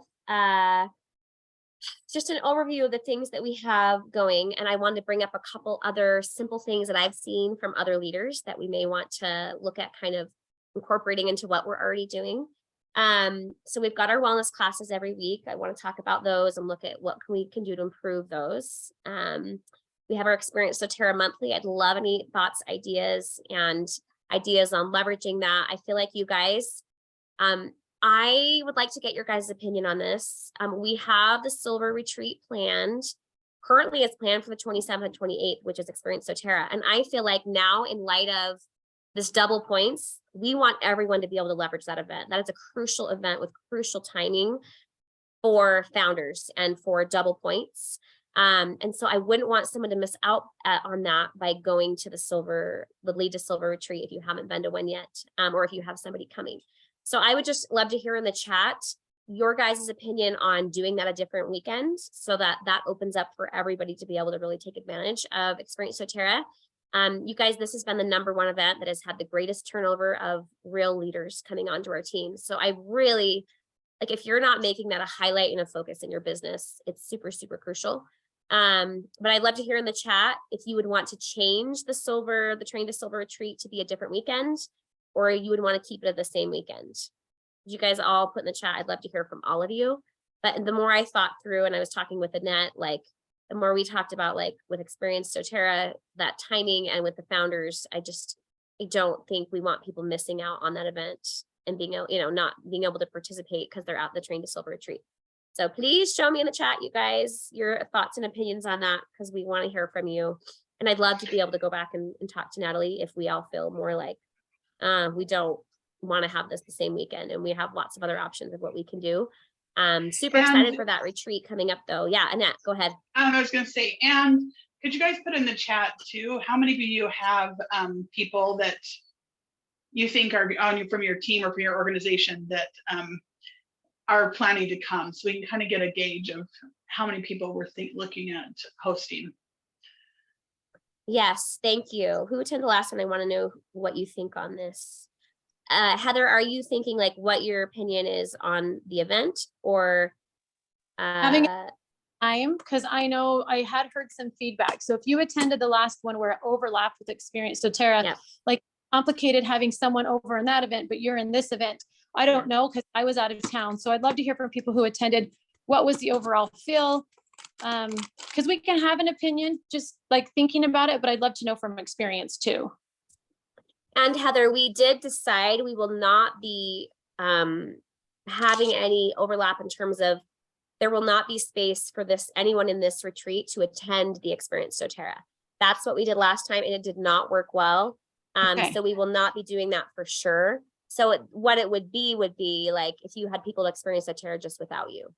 just an overview of the things that we have going. And I wanted to bring up a couple other simple things that I've seen from other leaders that we may want to look at kind of incorporating into what we're already doing. So we've got our wellness classes every week. I want to talk about those and look at what we can do to improve those. We have our Experience doTERRA monthly. I'd love any thoughts, ideas, and ideas on leveraging that. I feel like you guys, I would like to get your guys' opinion on this. We have the silver retreat planned. Currently it's planned for the 27th and 28th, which is Experience doTERRA. And I feel like now, in light of this double points, we want everyone to be able to leverage that event. That is a crucial event with crucial timing for founders and for double points. And so I wouldn't want someone to miss out on that by going to the Lead to Silver retreat if you haven't been to one yet, or if you have somebody coming. So I would just love to hear in the chat your guys' opinion on doing that a different weekend so that that opens up for everybody to be able to really take advantage of Experience doTERRA. You guys, this has been the #1 event that has had the greatest turnover of real leaders coming onto our team. So I really, like, if you're not making that a highlight and a focus in your business, it's super, super crucial. But I'd love to hear in the chat if you would want to change the Train to Silver retreat to be a different weekend, or you would want to keep it at the same weekend. You guys all put in the chat. I'd love to hear from all of you. But the more I thought through, and I was talking with Annette, like, the more we talked about, like, with Experience doTERRA, that timing, and with the founders, I don't think we want people missing out on that event and being able, not being able to participate because they're at the Train to Silver retreat. So please show me in the chat, you guys, your thoughts and opinions on that, because we want to hear from you. And I'd love to be able to go back and talk to Natalie if we all feel more like we don't want to have this the same weekend and we have lots of other options of what we can do. Super excited for that retreat coming up though. Yeah, Annette, go ahead. I was going to say, and could you guys put in the chat too, how many of you have people that you think are on you from your team or from your organization that are planning to come, so we can kind of get a gauge of how many people we're looking at hosting. Yes, thank you. Who attended the last one? I want to know what you think on this. Heather, are you thinking like what your opinion is on the event, or Having time, because I know I had heard some feedback. So if you attended the last one where it overlapped with Experience doTERRA, yeah. like complicated having someone over in that event, but you're in this event. I don't know, because I was out of town. So I'd love to hear from people who attended. What was the overall feel? Because we can have an opinion just like thinking about it, but I'd love to know from experience too. And Heather, we did decide we will not be having any overlap in terms of there will not be space for anyone in this retreat to attend the Experience doTERRA. That's what we did last time, and it did not work well. Okay. So we will not be doing that for sure. So what it would be like if you had people Experience doTERRA just without you.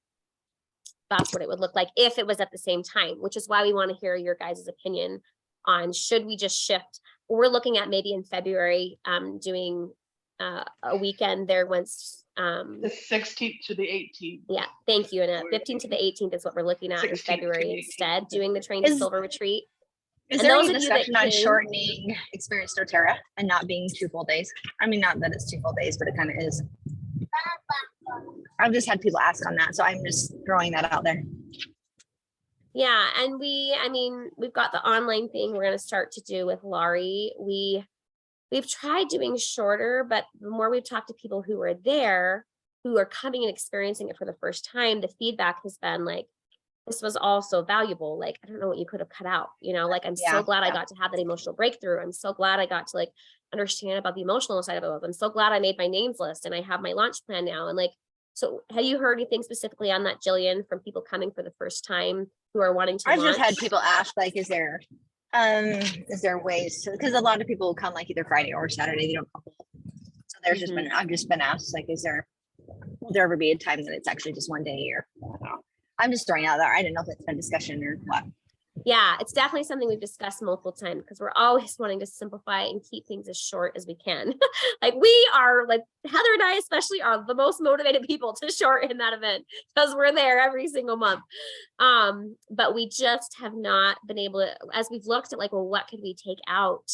That's what it would look like if it was at the same time, which is why we want to hear your guys' opinion on should we just shift. We're looking at maybe in February doing a weekend there once. The 16th to the 18th. Yeah, thank you. And 15th to the 18th is what we're looking at in February instead, doing the Train to Silver retreat. Is And there those any of you that discussion on came- shortening Experience doTERRA and not being 2 full days? I mean, not that it's 2 full days, but it kind of is. I've just had people ask on that, so I'm just throwing that out there. Yeah, and we've got the online thing we're going to start to do with Laurie. We've tried doing shorter, but the more we've talked to people who are there, who are coming and experiencing it for the first time, the feedback has been like, this was all so valuable. Like, I don't know what you could have cut out, like, I'm so glad I got to have that emotional breakthrough. I'm so glad I got to like understand about the emotional side of it. I'm so glad I made my names list and I have my launch plan now. And like, so have you heard anything specifically on that, Jillian, from people coming for the first time who are wanting to I've launch? just had people ask, like, is there ways to, because a lot of people come like either Friday or Saturday, they don't come. So there's just been, I've just been asked, like, will there ever be a time that it's actually just 1 day, or I don't know. I'm just throwing it out there. I didn't know if it's been discussion or what. Yeah, it's definitely something we've discussed multiple times because we're always wanting to simplify and keep things as short as we can. Like we are, like Heather and I especially are the most motivated people to shorten that event because we're there every single month. But we just have not been able to, as we've looked at like, well, what could we take out?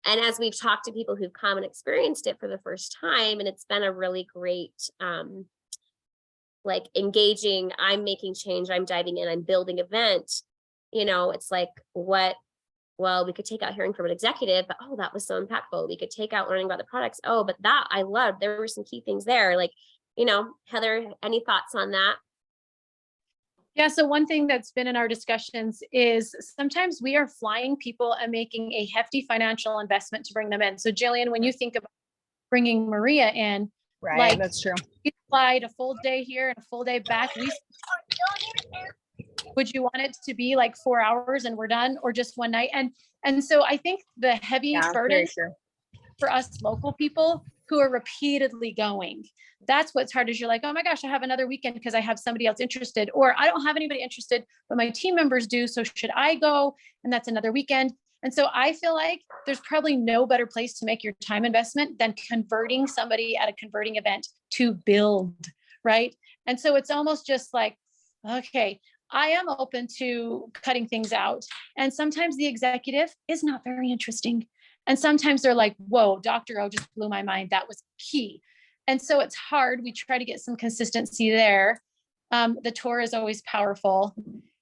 And as we've talked to people who've come and experienced it for the first time, and it's been a really great, like engaging, I'm making change, I'm diving in, I'm building event. It's like well, we could take out hearing from an executive, but oh, that was so impactful. We could take out learning about the products. Oh, but that I loved. There were some key things there. Like, Heather, any thoughts on that? Yeah, so one thing that's been in our discussions is sometimes we are flying people and making a hefty financial investment to bring them in. So Jillian, when you think about bringing Maria in, Right, like, that's true. you fly a full day here and a full day back. Would you want it to be like 4 hours and we're done, or just one night? And so I think the heavy burden for us local people who are repeatedly going, that's what's hard, is you're like, oh my gosh, I have another weekend because I have somebody else interested, or I don't have anybody interested, but my team members do. So should I go? And that's another weekend. And so I feel like there's probably no better place to make your time investment than converting somebody at a converting event to build, right? And so it's almost just like, okay, I am open to cutting things out. And sometimes the executive is not very interesting. And sometimes they're like, whoa, Dr. O just blew my mind. That was key. And so it's hard. We try to get some consistency there. The tour is always powerful.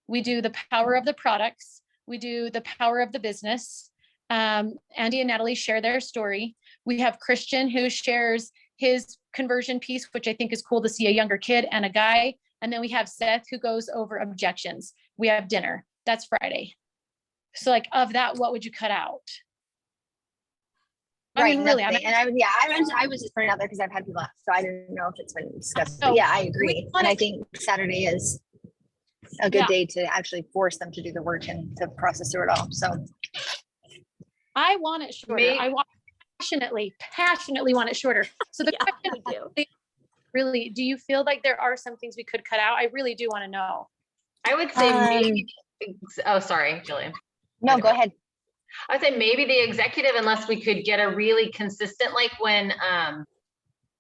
We do the power of the products. We do the power of the business. Andy and Natalie share their story. We have Christian who shares his conversion piece, which I think is cool to see a younger kid and a guy. And then we have Seth who goes over objections. We have dinner. That's Friday. So like, of that, what would you cut out? Right, I mean, really, I was just putting it out there because I've had people ask, so I didn't know if it's been discussed. So but yeah, I agree. And I think Saturday is a good day to actually force them to do the work and to process through it all. So I want it shorter. I passionately want it shorter. So the Yeah, question we do. really, do you feel like there are some things we could cut out? I really do want to know. I would say maybe, oh, sorry, Jillian. No, go ahead. I'd say maybe the executive, unless we could get a really consistent, like when,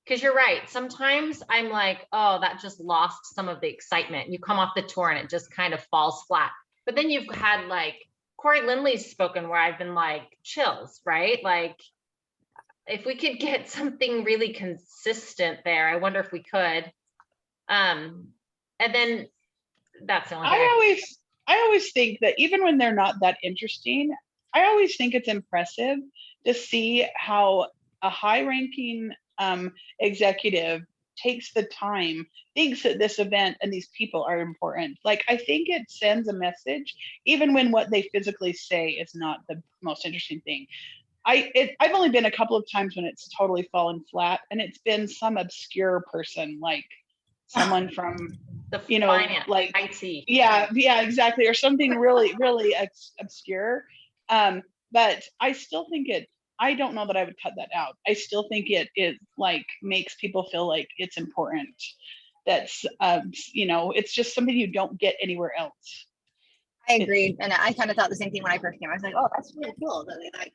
because you're right. Sometimes I'm like, oh, that just lost some of the excitement. You come off the tour and it just kind of falls flat. But then you've had like Corey Lindley's spoken where I've been like chills, right? Like if we could get something really consistent there, I wonder if we could. And then that's the only thing. I always think that even when they're not that interesting, I always think it's impressive to see how a high-ranking executive takes the time, thinks that this event and these people are important. Like, I think it sends a message, even when what they physically say is not the most interesting thing. I've only been a couple of times when it's totally fallen flat, and it's been some obscure person, like someone from The finance, like IT. yeah, exactly, or something really, really obscure. But I still think I don't know that I would cut that out. I still think it like makes people feel like it's important. That's it's just something you don't get anywhere else. I agreed. And I kind of thought the same thing when I first came. I was like, oh, that's really cool that they like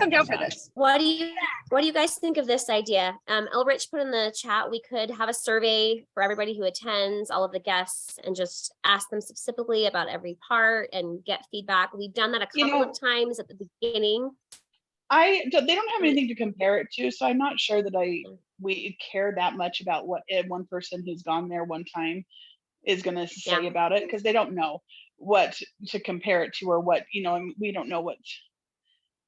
come down for this. What do you guys think of this idea? Elrich put in the chat, we could have a survey for everybody who attends, all of the guests, and just ask them specifically about every part and get feedback. We've done that a couple of times at the beginning. They don't have anything to compare it to, so I'm not sure that we care that much about what one person who's gone there one time is going to say about it, because they don't know what to compare it to, or what, we don't know what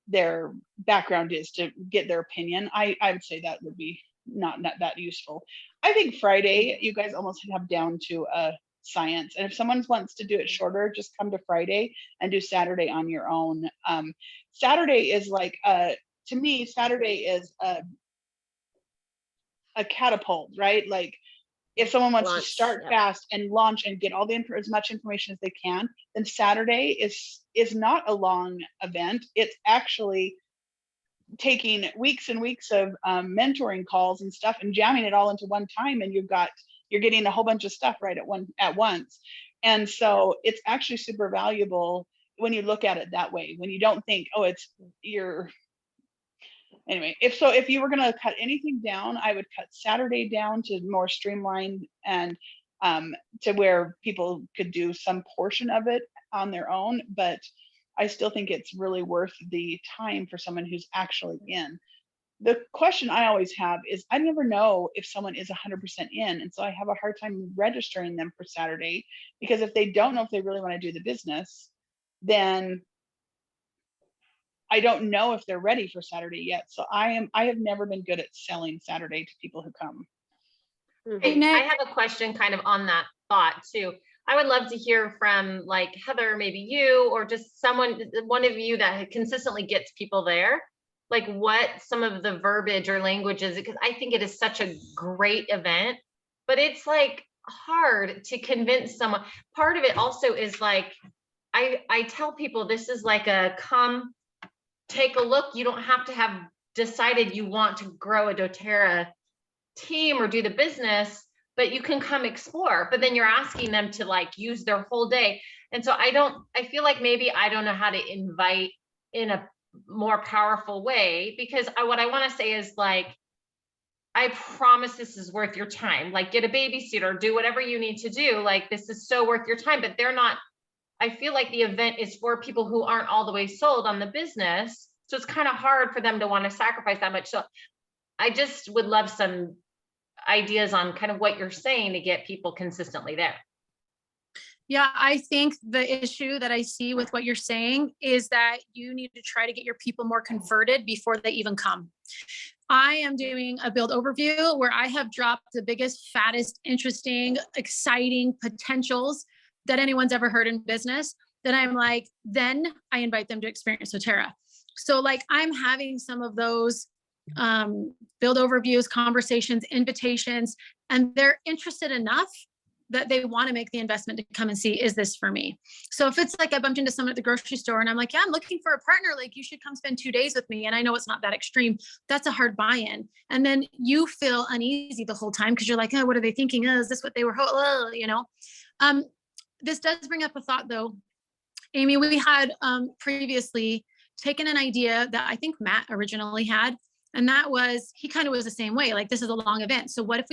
their background is to get their opinion. I would say that would be not that useful. I think Friday, you guys almost have down to a science. And if someone wants to do it shorter, just come to Friday and do Saturday on your own. Saturday is like, to me, Saturday is a catapult, right? Like if someone wants to start fast and launch and get all as much information as they can, then Saturday is not a long event. It's actually taking weeks and weeks of mentoring calls and stuff and jamming it all into one time, and you're getting a whole bunch of stuff right at once. And so it's actually super valuable when you look at it that way, when you don't think, oh, anyway, if you were going to cut anything down, I would cut Saturday down to more streamlined, and to where people could do some portion of it on their own. But I still think it's really worth the time for someone who's actually in. The question I always have is, I never know if someone is 100% in. And so I have a hard time registering them for Saturday, because if they don't know if they really want to do the business, then I don't know if they're ready for Saturday yet. So I have never been good at selling Saturday to people who come. Hey, I have a question kind of on that thought too. I would love to hear from like Heather, maybe you, or just one of you that consistently gets people there, like what some of the verbiage or language is, because I think it is such a great event, but it's like hard to convince someone. Part of it also is like, I tell people this is like a come take a look. You don't have to have decided you want to grow a doTERRA team or do the business, but you can come explore. But then you're asking them to like use their whole day. And so I feel like maybe I don't know how to invite in a more powerful way, because what I want to say is like, I promise this is worth your time. Like get a babysitter, do whatever you need to do. Like this is so worth your time, but I feel like the event is for people who aren't all the way sold on the business. So it's kind of hard for them to want to sacrifice that much. So I just would love some ideas on kind of what you're saying to get people consistently there. Yeah, I think the issue that I see with what you're saying is that you need to try to get your people more converted before they even come. I am doing a build overview where I have dropped the biggest, fattest, interesting, exciting potentials that anyone's ever heard in business. Then I'm like, then I invite them to experience doTERRA. So like I'm having some of those build overviews, conversations, invitations, and they're interested enough that they want to make the investment to come and see, is this for me? So if it's like I bumped into someone at the grocery store and I'm like, yeah, I'm looking for a partner, like you should come spend 2 days with me. And I know it's not that extreme. That's a hard buy-in. And then you feel uneasy the whole time because you're like, oh, what are they thinking? Oh, is this what they were, you know? This does bring up a thought though. Amy, we had previously taken an idea that I think Matt originally had, and that was, he kind of was the same way, like this is a long event. So what if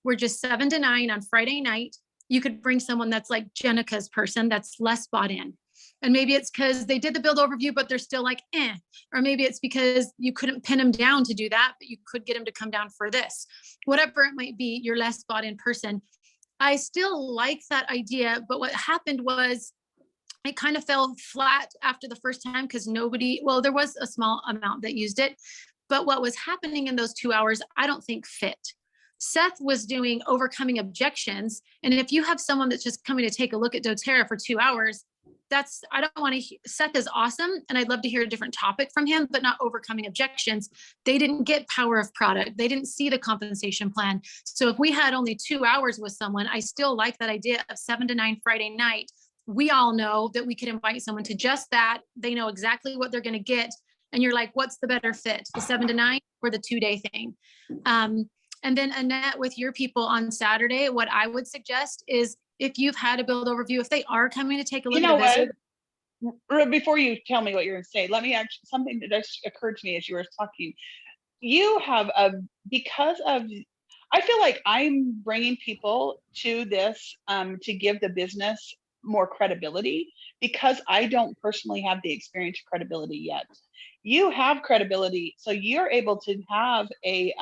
we're just 7 to 9 on Friday night. You could bring someone that's like Jenica's person that's less bought in. And maybe it's because they did the build overview, but they're still like, eh. Or maybe it's because you couldn't pin them down to do that, but you could get them to come down for this. Whatever it might be, your less bought in person. I still like that idea, but what happened was it kind of fell flat after the first time because there was a small amount that used it, but what was happening in those 2 hours, I don't think fit. Seth was doing overcoming objections. And if you have someone that's just coming to take a look at doTERRA for 2 hours, I don't want to, Seth is awesome. And I'd love to hear a different topic from him, but not overcoming objections. They didn't get power of product. They didn't see the compensation plan. So if we had only 2 hours with someone, I still like that idea of 7 to 9 Friday night. We all know that we could invite someone to just that. They know exactly what they're going to get. And you're like, what's the better fit, the 7 to 9 or the 2-day thing? And then Annette, with your people on Saturday, what I would suggest is if you've had a build overview, if they are coming to take a look at what? Before you tell me what you're going to say, let me actually, something that just occurred to me as you were talking. You have I feel like I'm bringing people to this to give the business more credibility because I don't personally have the experience of credibility yet. You have credibility, so you're able to have a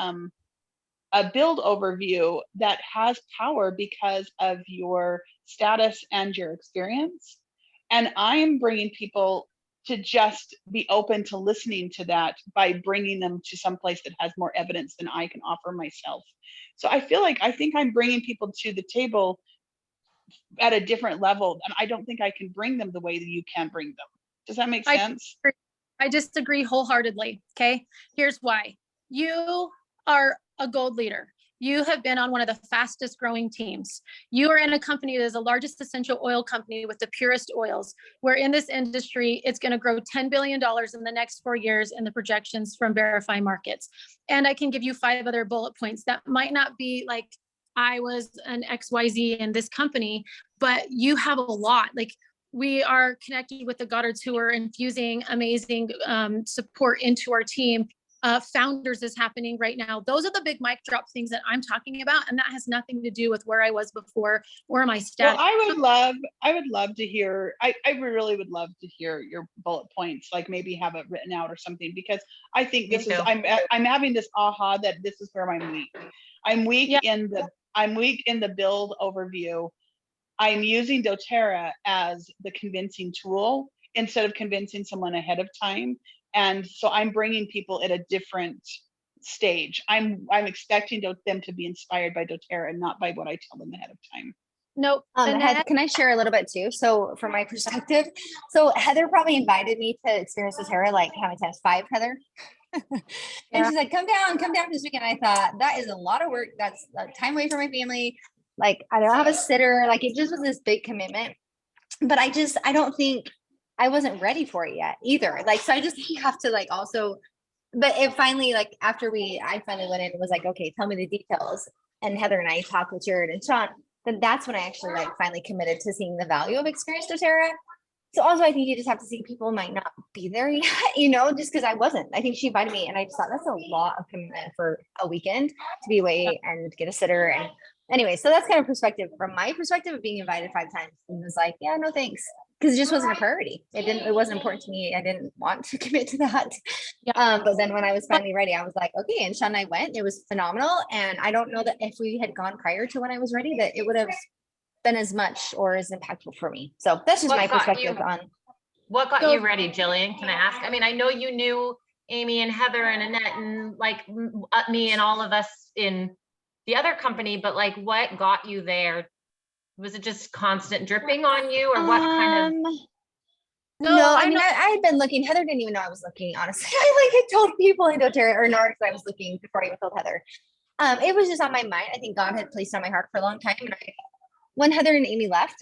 build overview that has power because of your status and your experience. And I'm bringing people to just be open to listening to that by bringing them to some place that has more evidence than I can offer myself. So I think I'm bringing people to the table at a different level, and I don't think I can bring them the way that you can bring them. Does that make sense? I disagree wholeheartedly. Okay. Here's why. You are a gold leader. You have been on one of the fastest growing teams. You are in a company that is the largest essential oil company with the purest oils, where in this industry, it's going to grow $10 billion in the next 4 years in the projections from Verify Markets. And I can give you 5 other bullet points that might not be like I was an XYZ in this company, but you have a lot. Like, we are connected with the Goddards who are infusing amazing support into our team. Founders is happening right now. Those are the big mic drop things that I'm talking about. And that has nothing to do with where I was before or my status. Well, I would love to hear, I really would love to hear your bullet points, like maybe have it written out or something, because I think I'm having this aha that this is where I'm weak. I'm weak in the build overview. I'm using doTERRA as the convincing tool instead of convincing someone ahead of time. And so I'm bringing people at a different stage. I'm expecting them to be inspired by doTERRA and not by what I tell them ahead of time. Nope. Can I share a little bit too? So from my perspective, so Heather probably invited me to experience doTERRA like how many times? 5, Heather? And she's like, come down this weekend. I thought that is a lot of work. That's time away from my family. Like, I don't have a sitter. Like, it just was this big commitment. But I don't think I wasn't ready for it yet either. Like, so I just have to like also, but it finally, like after I finally went in and was like, okay, tell me the details. And Heather and I talked with Jared and Sean, then that's when I actually like finally committed to seeing the value of Experience doTERRA. So also I think you just have to see people might not be there yet, just because I wasn't. I think she invited me and I just thought that's a lot of commitment for a weekend to be away and get a sitter. And anyway, so that's kind of perspective from my perspective of being invited 5 times and was like, yeah, no thanks. Because it just wasn't a priority. It wasn't important to me. I didn't want to commit to that. But then when I was finally ready, I was like, okay. And Sean and I went, it was phenomenal. And I don't know that if we had gone prior to when I was ready, that it would have been as much or as impactful for me. So that's just my perspective on. What got you ready, Jillian? Can I ask? I mean, I know you knew Amy and Heather and Annette and like me and all of us in the other company, but like what got you there? Was it just constant dripping on you or what kind of? No, I mean, I had been looking. Heather didn't even know I was looking, honestly. I had told people in doTERRA or Norris I was looking before I even told Heather. It was just on my mind. I think God had placed on my heart for a long time. And when Heather and Amy left,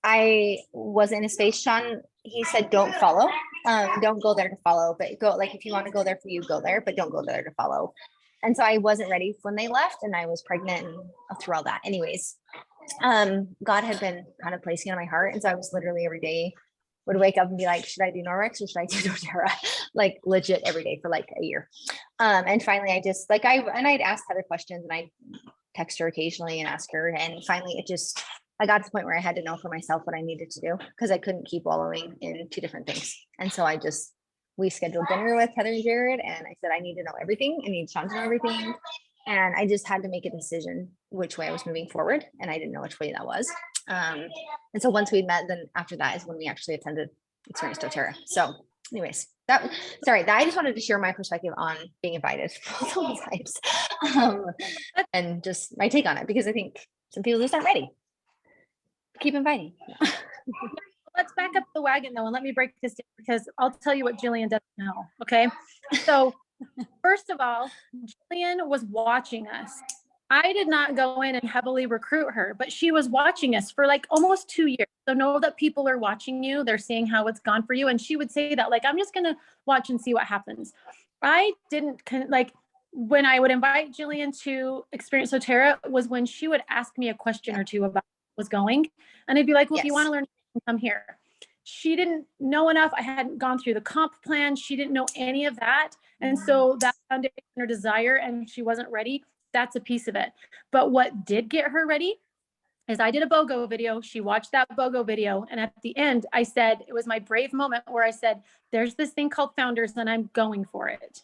I was in a space. Sean, he said, don't follow. Don't go there to follow, but go, like, if you want to go there for you, go there, but don't go there to follow. And so I wasn't ready when they left, and I was pregnant and through all that. Anyways, God had been kind of placing on my heart. And so I was literally every day would wake up and be like, should I do Norwex or should I do doTERRA? Like legit every day for like a year. And finally I just like, I'd ask Heather questions, and I'd text her occasionally and ask her. And finally I got to the point where I had to know for myself what I needed to do, because I couldn't keep wallowing in two different things. And so we scheduled dinner with Heather and Jared, and I said, I need to know everything. I need Sean to know everything. And I just had to make a decision which way I was moving forward. And I didn't know which way that was. And so once we met, then after that is when we actually attended Experience doTERRA. So anyways, I just wanted to share my perspective on being invited multiple times. And just my take on it, because I think some people just aren't ready. Keep inviting. Let's back up the wagon though, and let me break this down, because I'll tell you what Jillian doesn't know. Okay. So first of all, Jillian was watching us. I did not go in and heavily recruit her, but she was watching us for like almost 2 years. So know that people are watching you. They're seeing how it's gone for you. And she would say that, like, I'm just going to watch and see what happens. I didn't like when I would invite Jillian to Experience doTERRA was when she would ask me a question or two about what was going. And I'd be like, well, if you want to learn, come here. She didn't know enough. I hadn't gone through the comp plan. She didn't know any of that. And so that foundation or desire, and she wasn't ready. That's a piece of it. But what did get her ready is I did a BOGO video. She watched that BOGO video. And at the end, I said, it was my brave moment where I said, there's this thing called Founders and I'm going for it.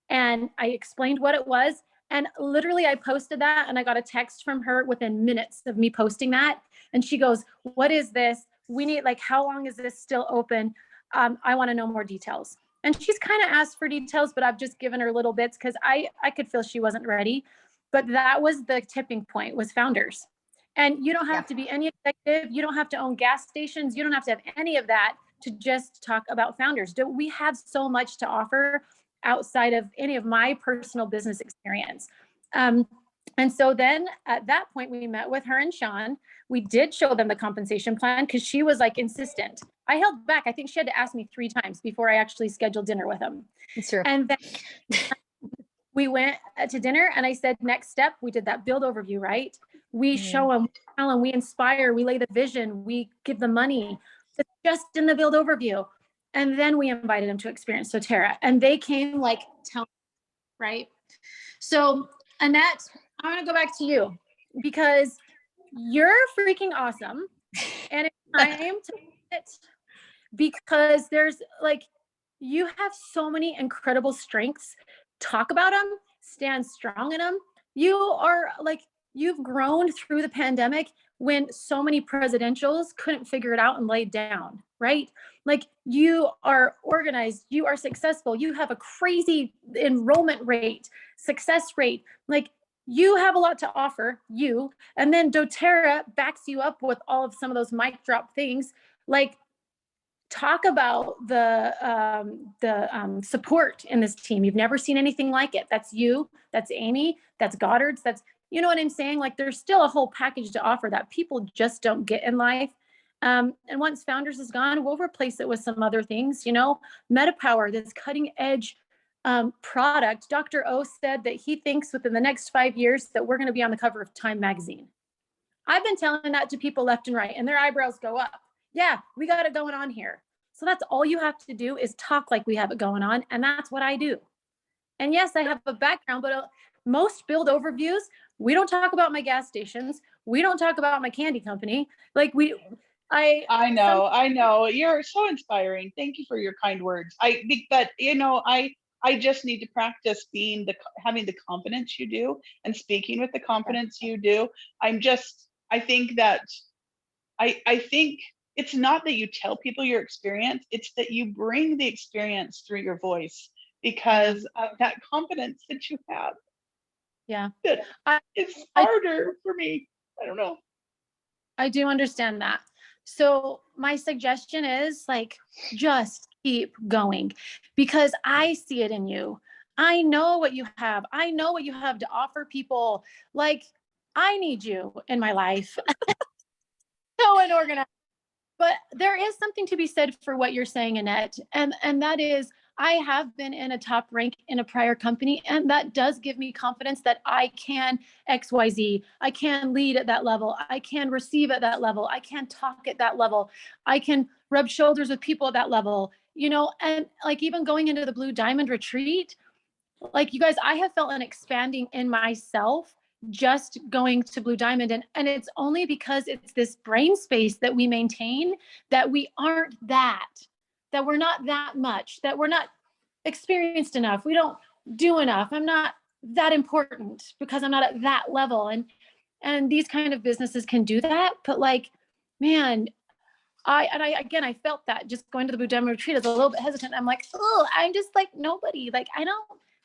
And I explained what it was. And literally I posted that, and I got a text from her within minutes of me posting that. And she goes, what is this? We need, like, how long is this still open? I want to know more details. And she's kind of asked for details, but I've just given her little bits because I could feel she wasn't ready. But that was the tipping point, was Founders. And you don't have to be any executive. You don't have to own gas stations. You don't have to have any of that to just talk about Founders. We have so much to offer outside of any of my personal business experience. And so then at that point, we met with her and Sean. We did show them the compensation plan because she was like insistent. I held back. I think she had to ask me 3 times before I actually scheduled dinner with them. Sure. And then we went to dinner, and I said, next step, we did that build overview, right? We show them, tell them, we inspire, we lay the vision, we give them money. It's just in the build overview. And then we invited them to Experience doTERRA, and they came like, right? So Annette, I'm going to go back to you because you're freaking awesome. And it's time to it, because there's like, you have so many incredible strengths. Talk about them, stand strong in them. You are like, you've grown through the pandemic when so many presidentials couldn't figure it out and laid down, right? Like, you are organized, you are successful, you have a crazy enrollment rate, success rate. Like, you have a lot to offer, and then doTERRA backs you up with all of some of those mic drop things. Like, talk about the support in this team. You've never seen anything like it. That's you, that's Amy, that's Goddard's, that's, you know what I'm saying? Like, there's still a whole package to offer that people just don't get in life. And once Founders is gone, we'll replace it with some other things, MetaPower, this cutting edge product. Dr. O said that he thinks within the next 5 years that we're going to be on the cover of Time magazine. I've been telling that to people left and right, and their eyebrows go up. Yeah, we got it going on here. So that's all you have to do, is talk like we have it going on. And that's what I do. And yes, I have a background, but most build overviews, we don't talk about my gas stations. We don't talk about my candy company. Like, I know. You're so inspiring. Thank you for your kind words. I think that, I just need to practice having the confidence you do and speaking with the confidence you do. I think that I think it's not that you tell people your experience, it's that you bring the experience through your voice because of that confidence that you have. Yeah. It's harder for me. I don't know. I do understand that. So my suggestion is, like, just keep going, because I see it in you. I know what you have. I know what you have to offer people. Like, I need you in my life. So unorganized. But there is something to be said for what you're saying, Annette. And that is, I have been in a top rank in a prior company, and that does give me confidence that I can XYZ. I can lead at that level. I can receive at that level. I can talk at that level. I can rub shoulders with people at that level, and like even going into the Blue Diamond retreat, like you guys, I have felt an expanding in myself just going to Blue Diamond. And it's only because it's this brain space that we maintain, that we aren't that we're not that much, that we're not experienced enough. We don't do enough. I'm not that important because I'm not at that level. And these kind of businesses can do that. But like, man, I felt that just going to the Blue Diamond retreat is a little bit hesitant. I'm like, oh, I'm just like nobody. Like,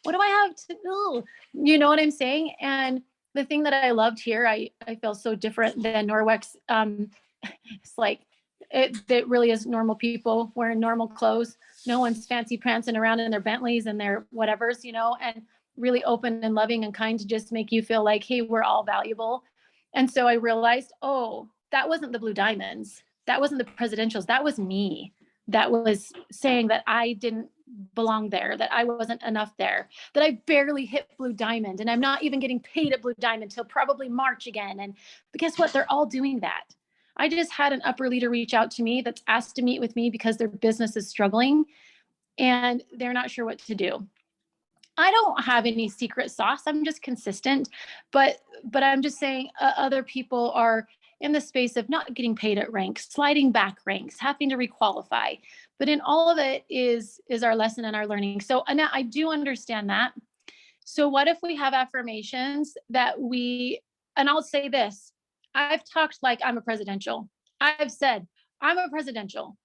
what do I have to do? You know what I'm saying? And the thing that I loved here, I feel so different than Norwex. It's like, it really is normal people wearing normal clothes. No one's fancy prancing around in their Bentleys and their whatevers, and really open and loving and kind to just make you feel like, hey, we're all valuable. And so I realized, oh, that wasn't the Blue Diamonds. That wasn't the presidentials. That was me. That was saying that I didn't belong there, that I wasn't enough there, that I barely hit Blue Diamond, and I'm not even getting paid at Blue Diamond till probably March again. And guess what? They're all doing that. I just had an upper leader reach out to me that's asked to meet with me because their business is struggling and they're not sure what to do. I don't have any secret sauce. I'm just consistent, but I'm just saying other people are in the space of not getting paid at ranks, sliding back ranks, having to requalify. But in all of it is our lesson and our learning. So Annette, I do understand that. So what if we have affirmations that and I'll say this, I've talked like I'm a presidential. I've said, I'm a presidential.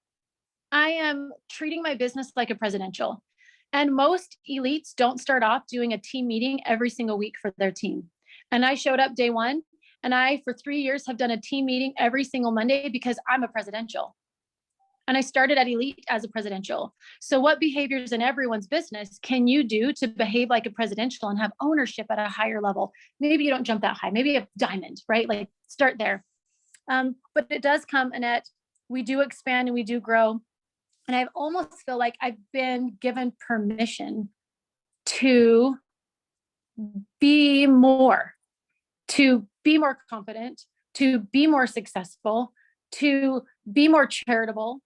I am treating my business like a presidential. And most elites don't start off doing a team meeting every single week for their team. And I showed up day one, and I, for 3 years, have done a team meeting every single Monday because I'm a presidential. And I started at Elite as a presidential. So what behaviors in everyone's business can you do to behave like a presidential and have ownership at a higher level? Maybe you don't jump that high, maybe a diamond, right? Like start there. But it does come, Annette, we do expand and we do grow. And I almost feel like I've been given permission to be more confident, to be more successful, to be more charitable,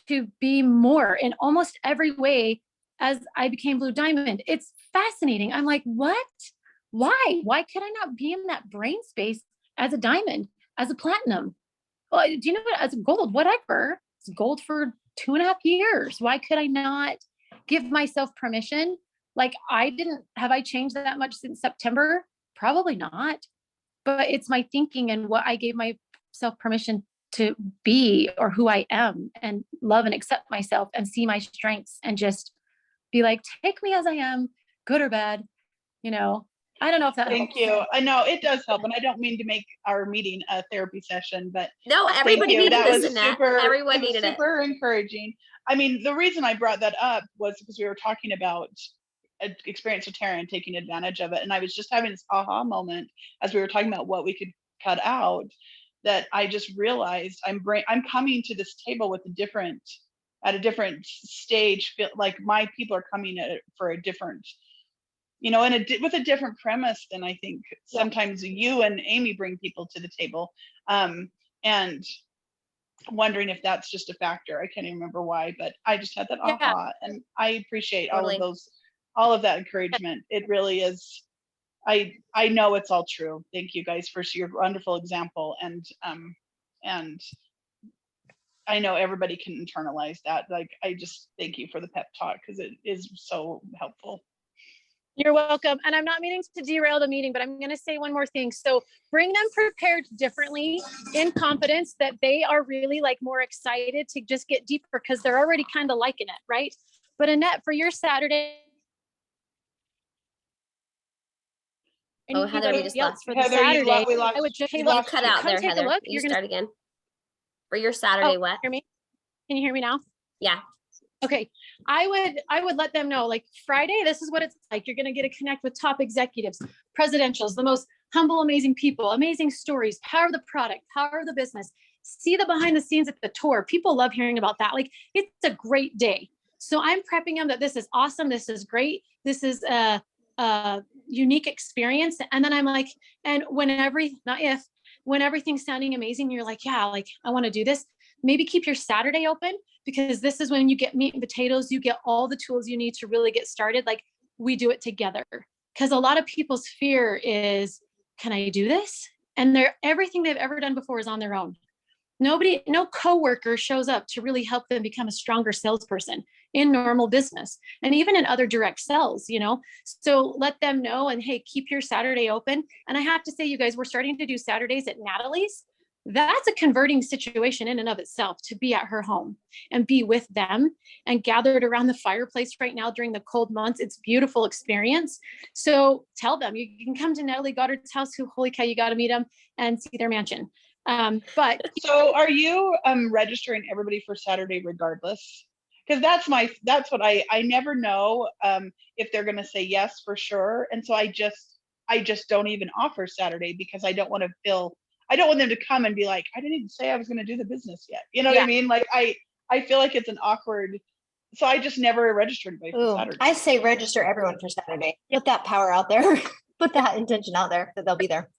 to be more in almost every way as I became Blue Diamond. It's fascinating. I'm like, what? Why? Why could I not be in that brain space as a diamond, as a platinum? Well, do you know what? As a gold, whatever. It's gold for 2.5 years. Why could I not give myself permission? Like have I changed that much since September? Probably not. But it's my thinking and what I gave myself permission to be, or who I am, and love and accept myself and see my strengths and just be like, take me as I am, good or bad. I don't know if that Thank helps. you. I know it does help. And I don't mean to make our meeting a therapy session, but no, everybody needed that this was in that. super, Everyone needed it. Super encouraging. I mean, the reason I brought that up was because we were talking about experience with Tara and taking advantage of it. And I was just having this aha moment as we were talking about what we could cut out, that I just realized I'm coming to this table with at a different stage. Feel like my people are coming at it for a different, with a different premise than I think sometimes you and Amy bring people to the table. And wondering if that's just a factor. I can't even remember why, but I just had that aha, and I appreciate all of that encouragement. It really is. I know it's all true. Thank you guys for your wonderful example, and I know everybody can internalize that. Like, I just thank you for the pep talk because it is so helpful. You're welcome. And I'm not meaning to derail the meeting, but I'm going to say one more thing. So bring them prepared differently, in confidence that they are really like more excited to just get deeper because they're already kind of liking it, right? But Annette, for your Saturday. Oh, Heather, we just lost for the Saturday. I would just you cut out there, Heather. Look. You start again. For your Saturday, what? Hear me? Can you hear me now? Yeah. Okay. I would let them know, like, Friday, this is what it's like. You're going to get to connect with top executives, presidentials, the most humble, amazing people, amazing stories, power of the product, power of the business. See the behind the scenes at the tour. People love hearing about that. Like, it's a great day. So I'm prepping them that this is awesome. This is great. This is a unique experience. And then I'm like, and when everything's sounding amazing, you're like, yeah, like I want to do this. Maybe keep your Saturday open, because this is when you get meat and potatoes. You get all the tools you need to really get started. Like, we do it together. Because a lot of people's fear is, can I do this? And everything they've ever done before is on their own. No coworker shows up to really help them become a stronger salesperson in normal business and even in other direct sales, so let them know. And hey, keep your Saturday open. And I have to say, you guys, we're starting to do Saturdays at Natalie's. That's a converting situation in and of itself, to be at her home and be with them and gathered around the fireplace right now during the cold months. It's a beautiful experience. So tell them you can come to Natalie Goddard's house, who, holy cow, you got to meet them and see their mansion. But so are you registering everybody for Saturday regardless? Because that's what I never know if they're going to say yes for sure. And so I just don't even offer Saturday, because I don't want them to come and be like, I didn't even say I was going to do the business yet. You know what I mean? Like, I feel like it's an awkward, so I just never registered anybody for Saturday. I say register everyone for Saturday. Get that power out there. Put that intention out there that they'll be there.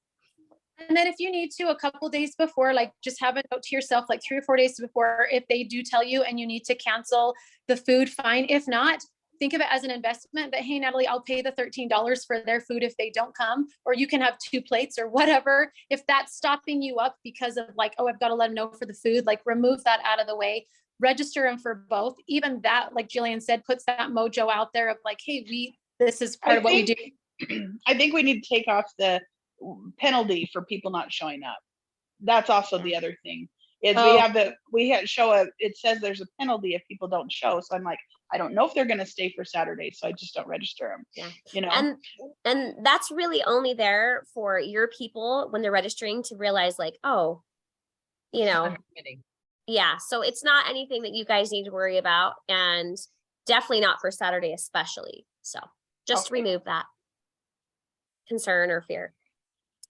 And then if you need to, a couple days before, like just have a note to yourself, like 3 or 4 days before, if they do tell you and you need to cancel the food, fine. If not, think of it as an investment that, hey, Natalie, I'll pay the $13 for their food if they don't come, or you can have 2 plates or whatever. If that's stopping you up because of like, oh, I've got to let them know for the food, like remove that out of the way, register them for both. Even that, like Jillian said, puts that mojo out there of like, hey, this is part of what we do. I think we need to take off the penalty for people not showing up. That's also the other thing is it says there's a penalty if people don't show. So I'm like, I don't know if they're going to stay for Saturday, so I just don't register them. Yeah. And that's really only there for your people when they're registering to realize like, oh, yeah. So it's not anything that you guys need to worry about, and definitely not for Saturday, especially. So just remove that concern or fear.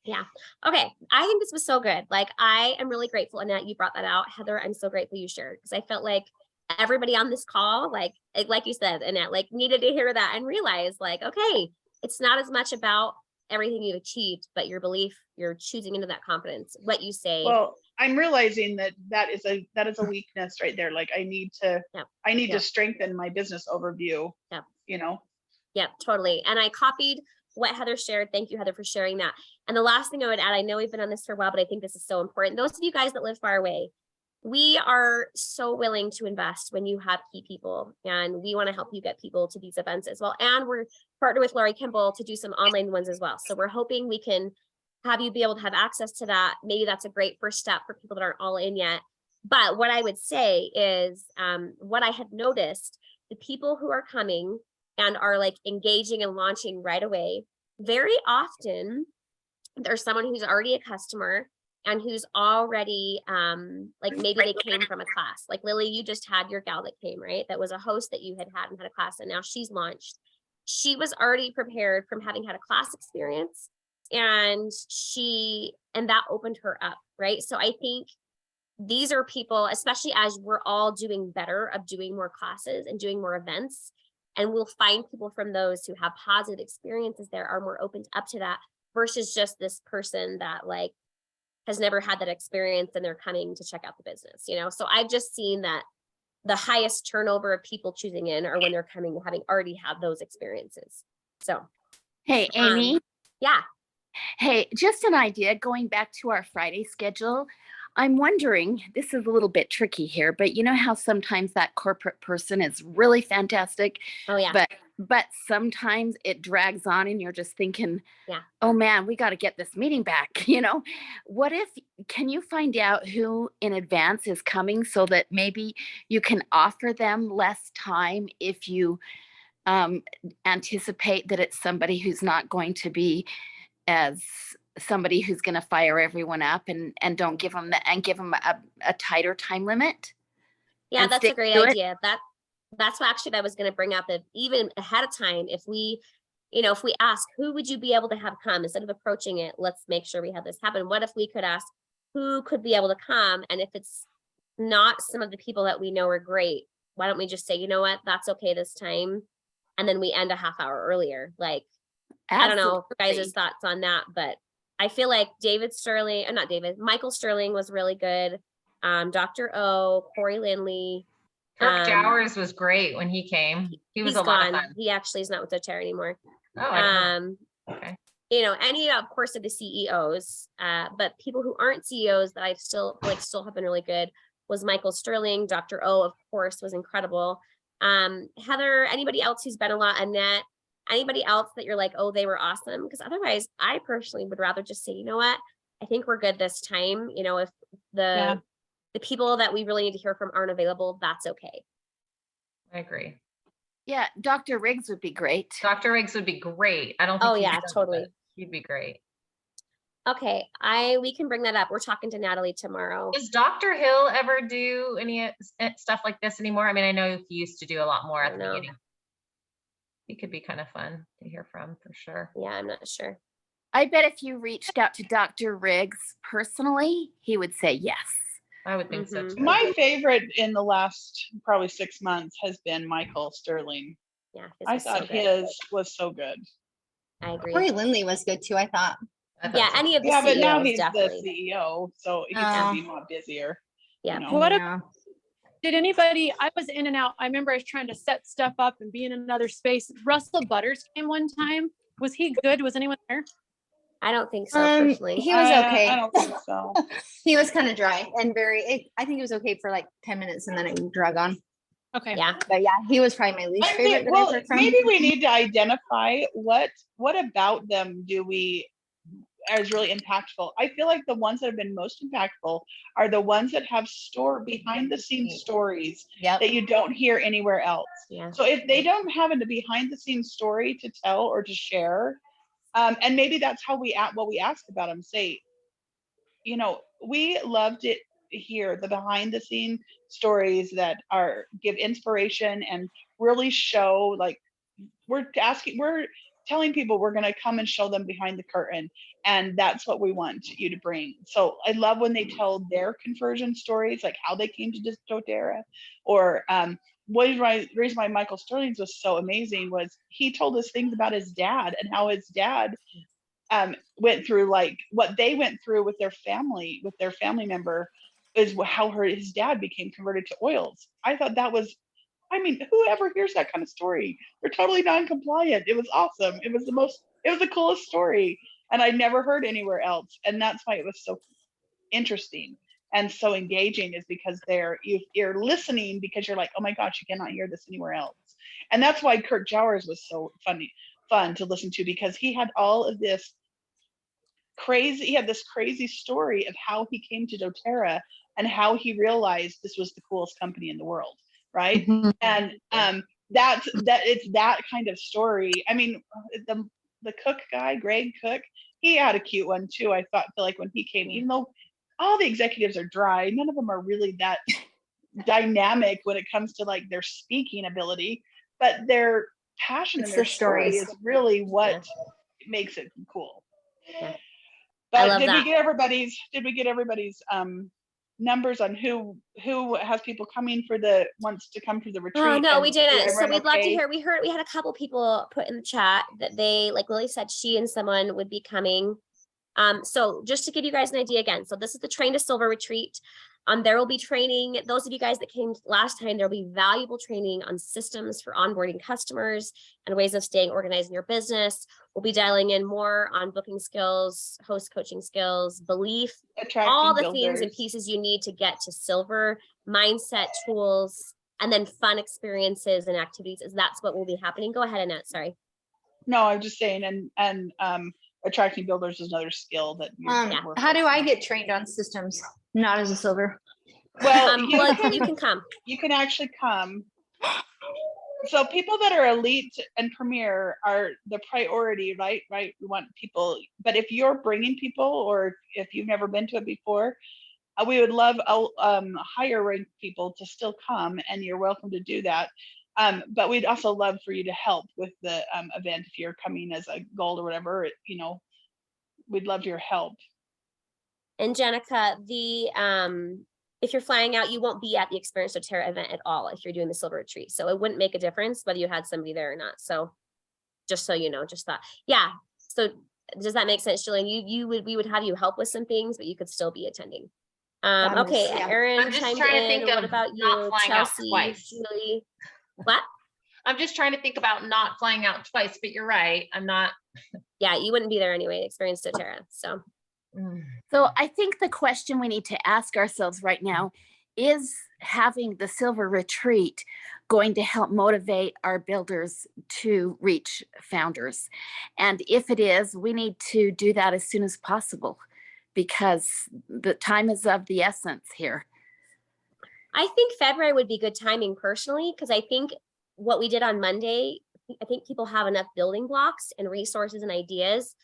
Yeah. Okay. I think this was so good. Like, I am really grateful, Annette, you brought that out. Heather, I'm so grateful you shared, because I felt like everybody on this call, like you said, Annette, like needed to hear that and realize like, okay, it's not as much about everything you've achieved, but your belief, you're choosing into that confidence, what you say. Well, I'm realizing that is a weakness right there. Like, I need to strengthen my business overview. Yeah, totally. And I copied what Heather shared. Thank you, Heather, for sharing that. And the last thing I would add, I know we've been on this for a while, but I think this is so important. Those of you guys that live far away, we are so willing to invest when you have key people, and we want to help you get people to these events as well. And we're partnered with Laurie Kimball to do some online ones as well. So we're hoping we can have you be able to have access to that. Maybe that's a great first step for people that aren't all in yet. But what I would say is what I had noticed, the people who are coming and are like engaging and launching right away, very often there's someone who's already a customer and who's already like maybe they came from a class. Like Lily, you just had your gal that came, right? That was a host that you had and had a class, and now she's launched. She was already prepared from having had a class experience, and that opened her up, right? So I think these are people, especially as we're all doing better of doing more classes and doing more events, and we'll find people from those who have positive experiences there are more opened up to that versus just this person that like has never had that experience and they're coming to check out the business, So I've just seen that the highest turnover of people choosing in are when they're coming having already had those experiences. So, hey, Amy. Yeah. Hey, just an idea going back to our Friday schedule. I'm wondering, this is a little bit tricky here, but you know how sometimes that corporate person is really fantastic. Oh yeah. But sometimes it drags on and you're just thinking, yeah, oh man, we got to get this meeting back. Can you find out who in advance is coming so that maybe you can offer them less time if you anticipate that it's somebody who's not going to be as somebody who's going to fire everyone up and don't give them a tighter time limit. Yeah, that's a great idea. That's what actually I was going to bring up, that even ahead of time, if we if we ask, who would you be able to have come, instead of approaching it, let's make sure we have this happen. What if we could ask who could be able to come? And if it's not some of the people that we know are great, why don't we just say, you know what, that's okay this time. And then we end a half hour earlier. Like, I don't know guys' thoughts on that, but I feel like Michael Sterling was really good. Dr. O, Corey Lindley. Kirk Jowers was great when he came. He was a lot of fun. He actually is not with doTERRA anymore. Oh, okay. Any of course of the CEOs, but people who aren't CEOs that I still have been really good was Michael Sterling. Dr. O, of course, was incredible. Heather, anybody else who's been a lot, Annette, anybody else that you're like, oh, they were awesome? Because otherwise, I personally would rather just say, you know what, I think we're good this time. If the people that we really need to hear from aren't available, that's okay. I agree. Yeah, Dr. Riggs would be great. Dr. Riggs would be great. I don't think. Oh yeah, totally. He'd be great. Okay, we can bring that up. We're talking to Natalie tomorrow. Does Dr. Hill ever do any stuff like this anymore? I mean, I know he used to do a lot more at the beginning. He could be kind of fun to hear from for sure. Yeah, I'm not sure. I bet if you reached out to Dr. Riggs personally, he would say yes. I would think so too. My favorite in the last probably 6 months has been Michael Sterling. Yeah, I thought his was so good. I agree. Corey Lindley was good too, I thought. Yeah, any of the CEOs, but now he's definitely. the CEO, so he can be more busier. Yeah. Did anybody, I was in and out. I remember I was trying to set stuff up and be in another space. Russell Butters came one time. Was he good? Was anyone there? I don't think so, personally. He was okay. I don't think so. He was kind of dry and I think he was okay for like 10 minutes and then it drug on. Okay. Yeah. But yeah, he was probably my least favorite. Well, maybe we need to identify what about them is really impactful. I feel like the ones that have been most impactful are the ones that have behind the scenes stories that you don't hear anywhere else. Yeah. So if they don't have a behind the scenes story to tell or to share, and maybe that's how what we ask about them, say, we loved it here, the behind the scene stories that give inspiration and really show, like, we're telling people we're going to come and show them behind the curtain, and that's what we want you to bring. So I love when they tell their conversion stories, like how they came to doTERRA, or the reason why Michael Sterling's was so amazing was he told us things about his dad and how his dad went through, like, what they went through with their family member, is how his dad became converted to oils. I thought that was, whoever hears that kind of story, they're totally non-compliant. It was awesome. It was the coolest story, and I never heard anywhere else. And that's why it was so interesting and so engaging, is because you're listening because you're like, oh my gosh, you cannot hear this anywhere else. And that's why Kirk Jowers was so fun to listen to, because he had all of this crazy story of how he came to doTERRA and how he realized this was the coolest company in the world. Right. Mm-hmm. And it's that kind of story. I mean, the Cook guy, Greg Cook, he had a cute one too. I feel like when he came, even though all the executives are dry, none of them are really that dynamic when it comes to like their speaking ability, but their passion and their story is really what makes it cool. Yeah. But did we get everybody's numbers on who has people wants to come for the retreat? Oh no, we didn't. So we'd love to hear. We had a couple people put in the chat that they, like Lily said, she and someone would be coming. So just to give you guys an idea again, so this is the Train to Silver retreat. There will be training. Those of you guys that came last time, there'll be valuable training on systems for onboarding customers and ways of staying organized in your business. We'll be dialing in more on booking skills, host coaching skills, belief, all the things and pieces you need to get to silver, mindset tools, and then fun experiences and activities. That's what will be happening. Go ahead, Annette. Sorry. No, I'm just saying, and attracting builders is another skill that how do I get trained on systems, not as a silver? Well, you can come. You can actually come. So people that are elite and premier are the priority, right? We want people, but if you're bringing people, or if you've never been to it before, we would love higher ranked people to still come, and you're welcome to do that. But we'd also love for you to help with the event if you're coming as a gold or whatever, you know, we'd love your help. And Jenica, if you're flying out, you won't be at the Experience doTERRA event at all if you're doing the Silver Retreat. So it wouldn't make a difference whether you had somebody there or not. So just so you know, just that. Yeah. So does that make sense, Jillian? We would have you help with some things, but you could still be attending. Okay, Yeah. Erin I'm just chimed trying to in. think What of about not you, flying out Chelsea, twice. Julie? What? I'm just trying to think about not flying out twice, but you're right. I'm not. Yeah, you wouldn't be there anyway, Experience doTERRA. So So I think the question we need to ask ourselves right now is, having the Silver Retreat going to help motivate our builders to reach founders? And if it is, we need to do that as soon as possible, because the time is of the essence here. I think February would be good timing personally, because I think what we did on Monday, I think people have enough building blocks and resources and ideas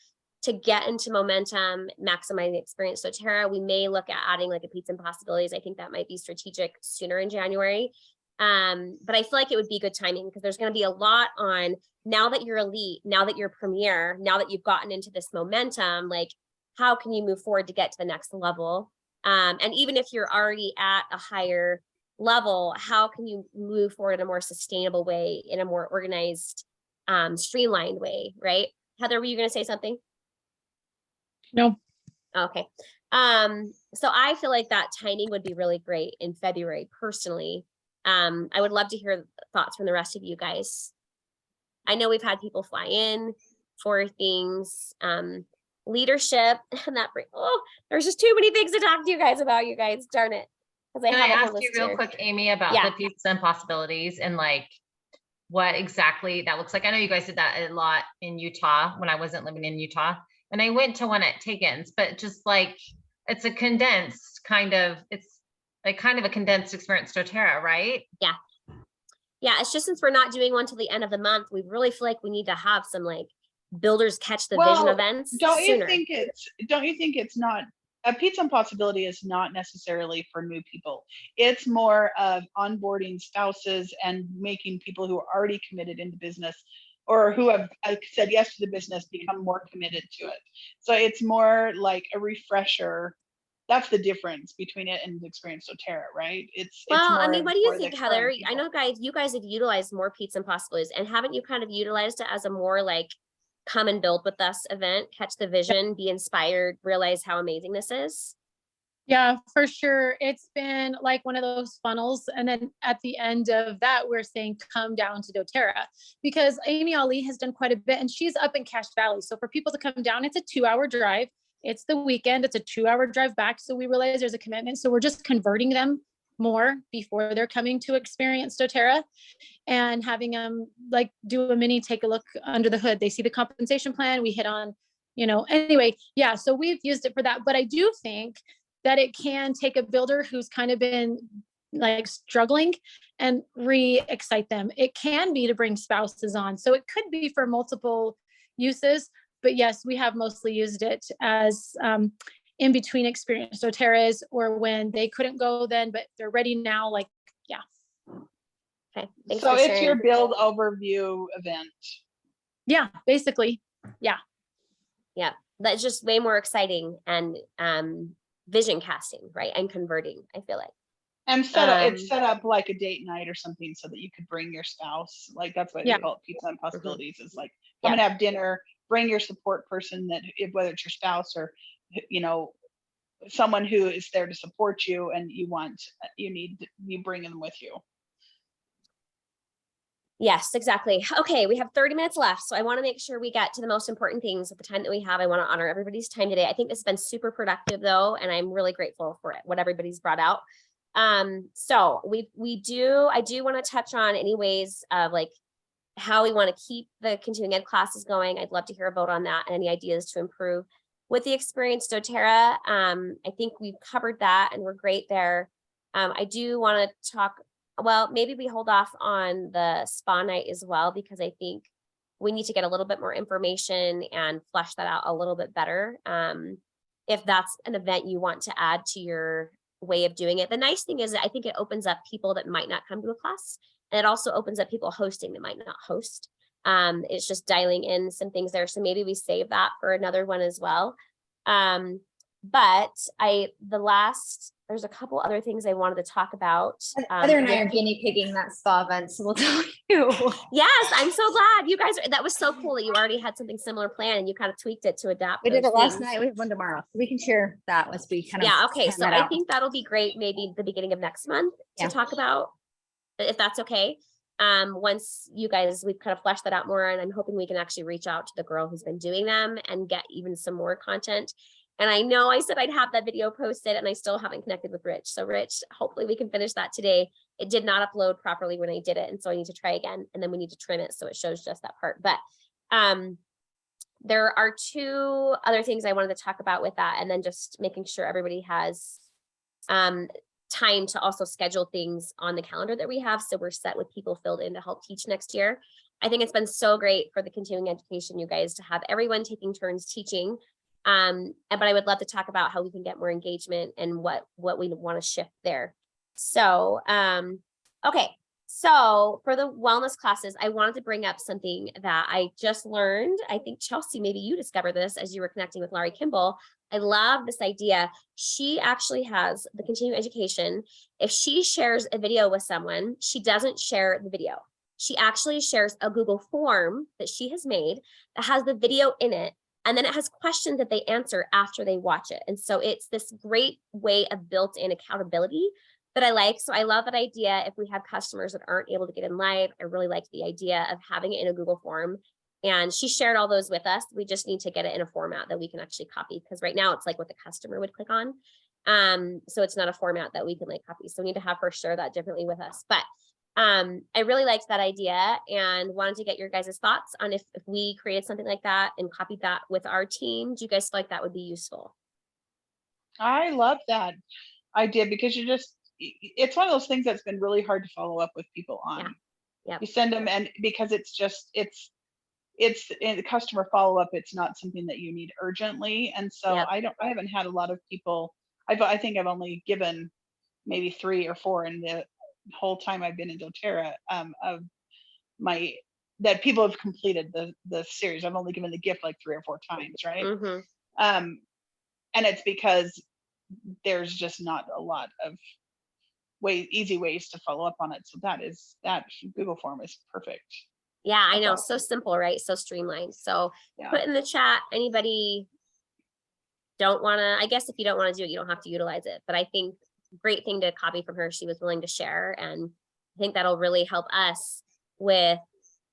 to get into momentum, maximizing the Experience doTERRA. We may look at adding like a Pizza and Possibilities. I think that might be strategic sooner in January. But I feel like it would be good timing, because there's going to be a lot on, now that you're elite, now that you're premier, now that you've gotten into this momentum, like how can you move forward to get to the next level? And even if you're already at a higher level, how can you move forward in a more sustainable way, in a more organized, streamlined way, right? Heather, were you going to say something? No. Okay. So I feel like that timing would be really great in February, personally. I would love to hear thoughts from the rest of you guys. I know we've had people fly in for things, leadership, and that there's just too many things to talk to you guys about, you guys, darn it. Can I ask you real quick, Amy, about Yeah. the Pizza and Possibilities and like what exactly that looks like? I know you guys did that a lot in Utah when I wasn't living in Utah, and I went to one at Tiggins, but just like, it's a condensed kind of, it's like kind of a condensed Experience doTERRA, right? Yeah. Yeah, it's just, since we're not doing one till the end of the month, we really feel like we need to have some like builders catch the vision events Don't sooner. you think it's not, a Pizza and Possibility is not necessarily for new people. It's more of onboarding spouses and making people who are already committed into business, or who have said yes to the business, become more committed to it. So it's more like a refresher. That's the difference between it and the Experience doTERRA, right? Well, I mean, what do you think, Heather? I know you guys have utilized more Pizza and Possibilities, and haven't you kind of utilized it as a more like come and build with us event, catch the vision, be inspired, realize how amazing this is? Yeah, for sure. It's been like one of those funnels. And then at the end of that, we're saying, come down to doTERRA, because Amy Ali has done quite a bit, and she's up in Cache Valley. So for people to come down, it's a 2-hour drive. It's the weekend. It's a 2-hour drive back. So we realize there's a commitment. So we're just converting them more before they're coming to Experience doTERRA, and having them like do a mini take a look under the hood. They see the compensation plan, we hit on, anyway. Yeah. So we've used it for that. But I do think that it can take a builder who's kind of been like struggling and re-excite them. It can be to bring spouses on. So it could be for multiple uses. But yes, we have mostly used it as in between Experience doTERRAs, or when they couldn't go then, but they're ready now. Like, yeah. Okay. Thanks so for it's sharing. your build overview event. Yeah, basically. Yeah. Yeah. That's just way more exciting, and vision casting, right? And converting, I feel like. And it's set up like a date night or something, so that you could bring your spouse. Like, that's why they call it Pizza and Possibilities. Is like, come and have dinner, bring your support person, that whether it's your spouse or, someone who is there to support you, and you bring them with you. Yes, exactly. Okay, we have 30 minutes left, so I want to make sure we get to the most important things at the time that we have. I want to honor everybody's time today. I think this has been super productive, though, and I'm really grateful for what everybody's brought out. So I do want to touch on any ways of like how we want to keep the continuing ed classes going. I'd love to hear a vote on that, and any ideas to improve with the Experience doTERRA. I think we've covered that, and we're great there. I do want to talk. Well, maybe we hold off on the spa night as well, because I think we need to get a little bit more information and flesh that out a little bit better. If that's an event you want to add to your way of doing it. The nice thing is that I think it opens up people that might not come to a class And it also opens up people hosting that might not host. It's just dialing in some things there. So maybe we save that for another one as well. But there's a couple other things I wanted to talk about. Heather and I are guinea pigging that spa event, so we'll tell you. Yes, I'm so glad you guys. That was so cool that you already had something similar planned and you kind of tweaked it to adapt. We did it last night. We have one tomorrow. We can share that once we kind of. Yeah. Okay. So I out. think that'll be great. Maybe the beginning of next month to talk about, if that's okay. Once we've kind of fleshed that out more, and I'm hoping we can actually reach out to the girl who's been doing them and get even some more content. And I know I said I'd have that video posted and I still haven't connected with Rich. So Rich, hopefully we can finish that today. It did not upload properly when I did it. And so I need to try again, and then we need to trim it so it shows just that part. But there are two other things I wanted to talk about with that, and then just making sure everybody has time to also schedule things on the calendar that we have, so we're set with people filled in to help teach next year. I think it's been so great for the continuing education, you guys, to have everyone taking turns teaching. But I would love to talk about how we can get more engagement and what we want to shift there. So, okay. So for the wellness classes, I wanted to bring up something that I just learned. I think Chelsea, maybe you discovered this as you were connecting with Laurie Kimball. I love this idea. She actually has the continuing education. If she shares a video with someone, she doesn't share the video. She actually shares a Google form that she has made that has the video in it. And then it has questions that they answer after they watch it. And so it's this great way of built-in accountability that I like. So I love that idea. If we have customers that aren't able to get in live, I really like the idea of having it in a Google form. And she shared all those with us. We just need to get it in a format that we can actually copy, because right now it's like what the customer would click on. So it's not a format that we can like copy. So we need to have her share that differently with us. But I really liked that idea and wanted to get your guys' thoughts on if we created something like that and copied that with our team. Do you guys feel like that would be useful? I love that idea, because it's one of those things that's been really hard to follow up with people on. Yeah. Yep. You send them, and because it's in the customer follow-up, it's not something that you need urgently. And so Yep. I haven't had a lot of people, I think I've only given maybe 3 or 4 in the whole time I've been in doTERRA that people have completed the series. I've only given the gift like 3 or 4 times, right? Mm-hmm. And it's because there's just not a lot of easy ways to follow up on it. So that Google form is perfect. Yeah, I That's know. awesome. So simple, right? So streamlined. So Yeah. put in the chat, anybody don't want to, I guess if you don't want to do it, you don't have to utilize it. But I think great thing to copy from her. She was willing to share. And I think that'll really help us with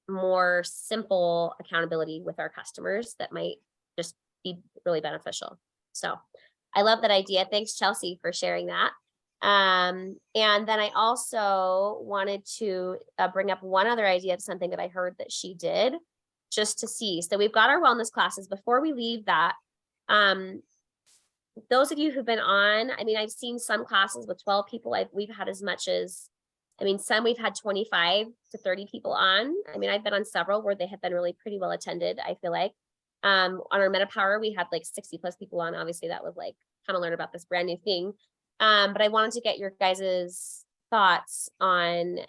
more simple accountability with our customers that might just be really beneficial. So I love that idea. Thanks, Chelsea, for sharing that. And then I also wanted to bring up one other idea of something that I heard that she did just to see. So we've got our wellness classes. Before we leave that, those of you who've been on, I mean, I've seen some classes with 12 people. We've had as much as, some we've had 25 to 30 people on. I've been on several where they have been really pretty well attended, I feel like. On our MetaPower, we had like 60 plus people on. Obviously, that was like kind of learn about this brand new thing. But I wanted to get your guys' thoughts on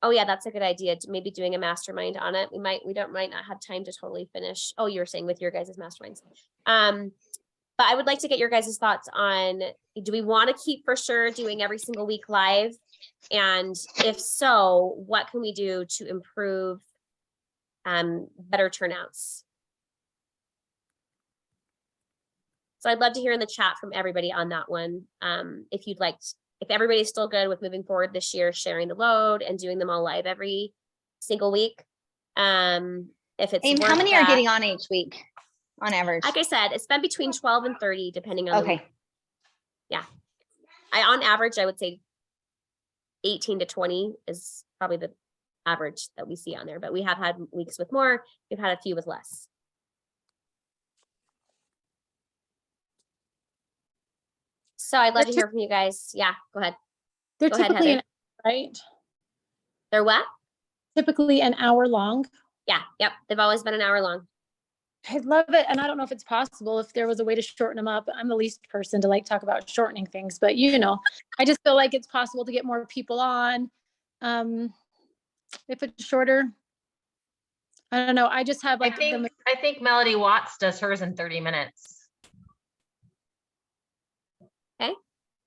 oh yeah, that's a good idea. Maybe doing a mastermind on it. We might not have time to totally finish. Oh, you were saying with your guys' masterminds. But I would like to get your guys' thoughts on, do we want to keep for sure doing every single week live? And if so, what can we do to improve better turnouts? So I'd love to hear in the chat from everybody on that one. If everybody's still good with moving forward this year, sharing the load and doing them all live every single week. If it's how many are getting on each week on average? Like I said, it's been between 12 and 30, depending on the week. Yeah. On average, I would say 18 to 20 is probably the average that we see on there, but we have had weeks with more. We've had a few with less. So I'd love to hear from you guys. Yeah, go ahead. They're Go ahead, typically Heather. right? They're what? Typically an hour long. Yeah, yep. They've always been an hour long. I'd love it. And I don't know if it's possible if there was a way to shorten them up. I'm the least person to like talk about shortening things, but you know, I just feel like it's possible to get more people on. If it's shorter, I don't know. I just have like I think Melody Watts does hers in 30 minutes. Okay.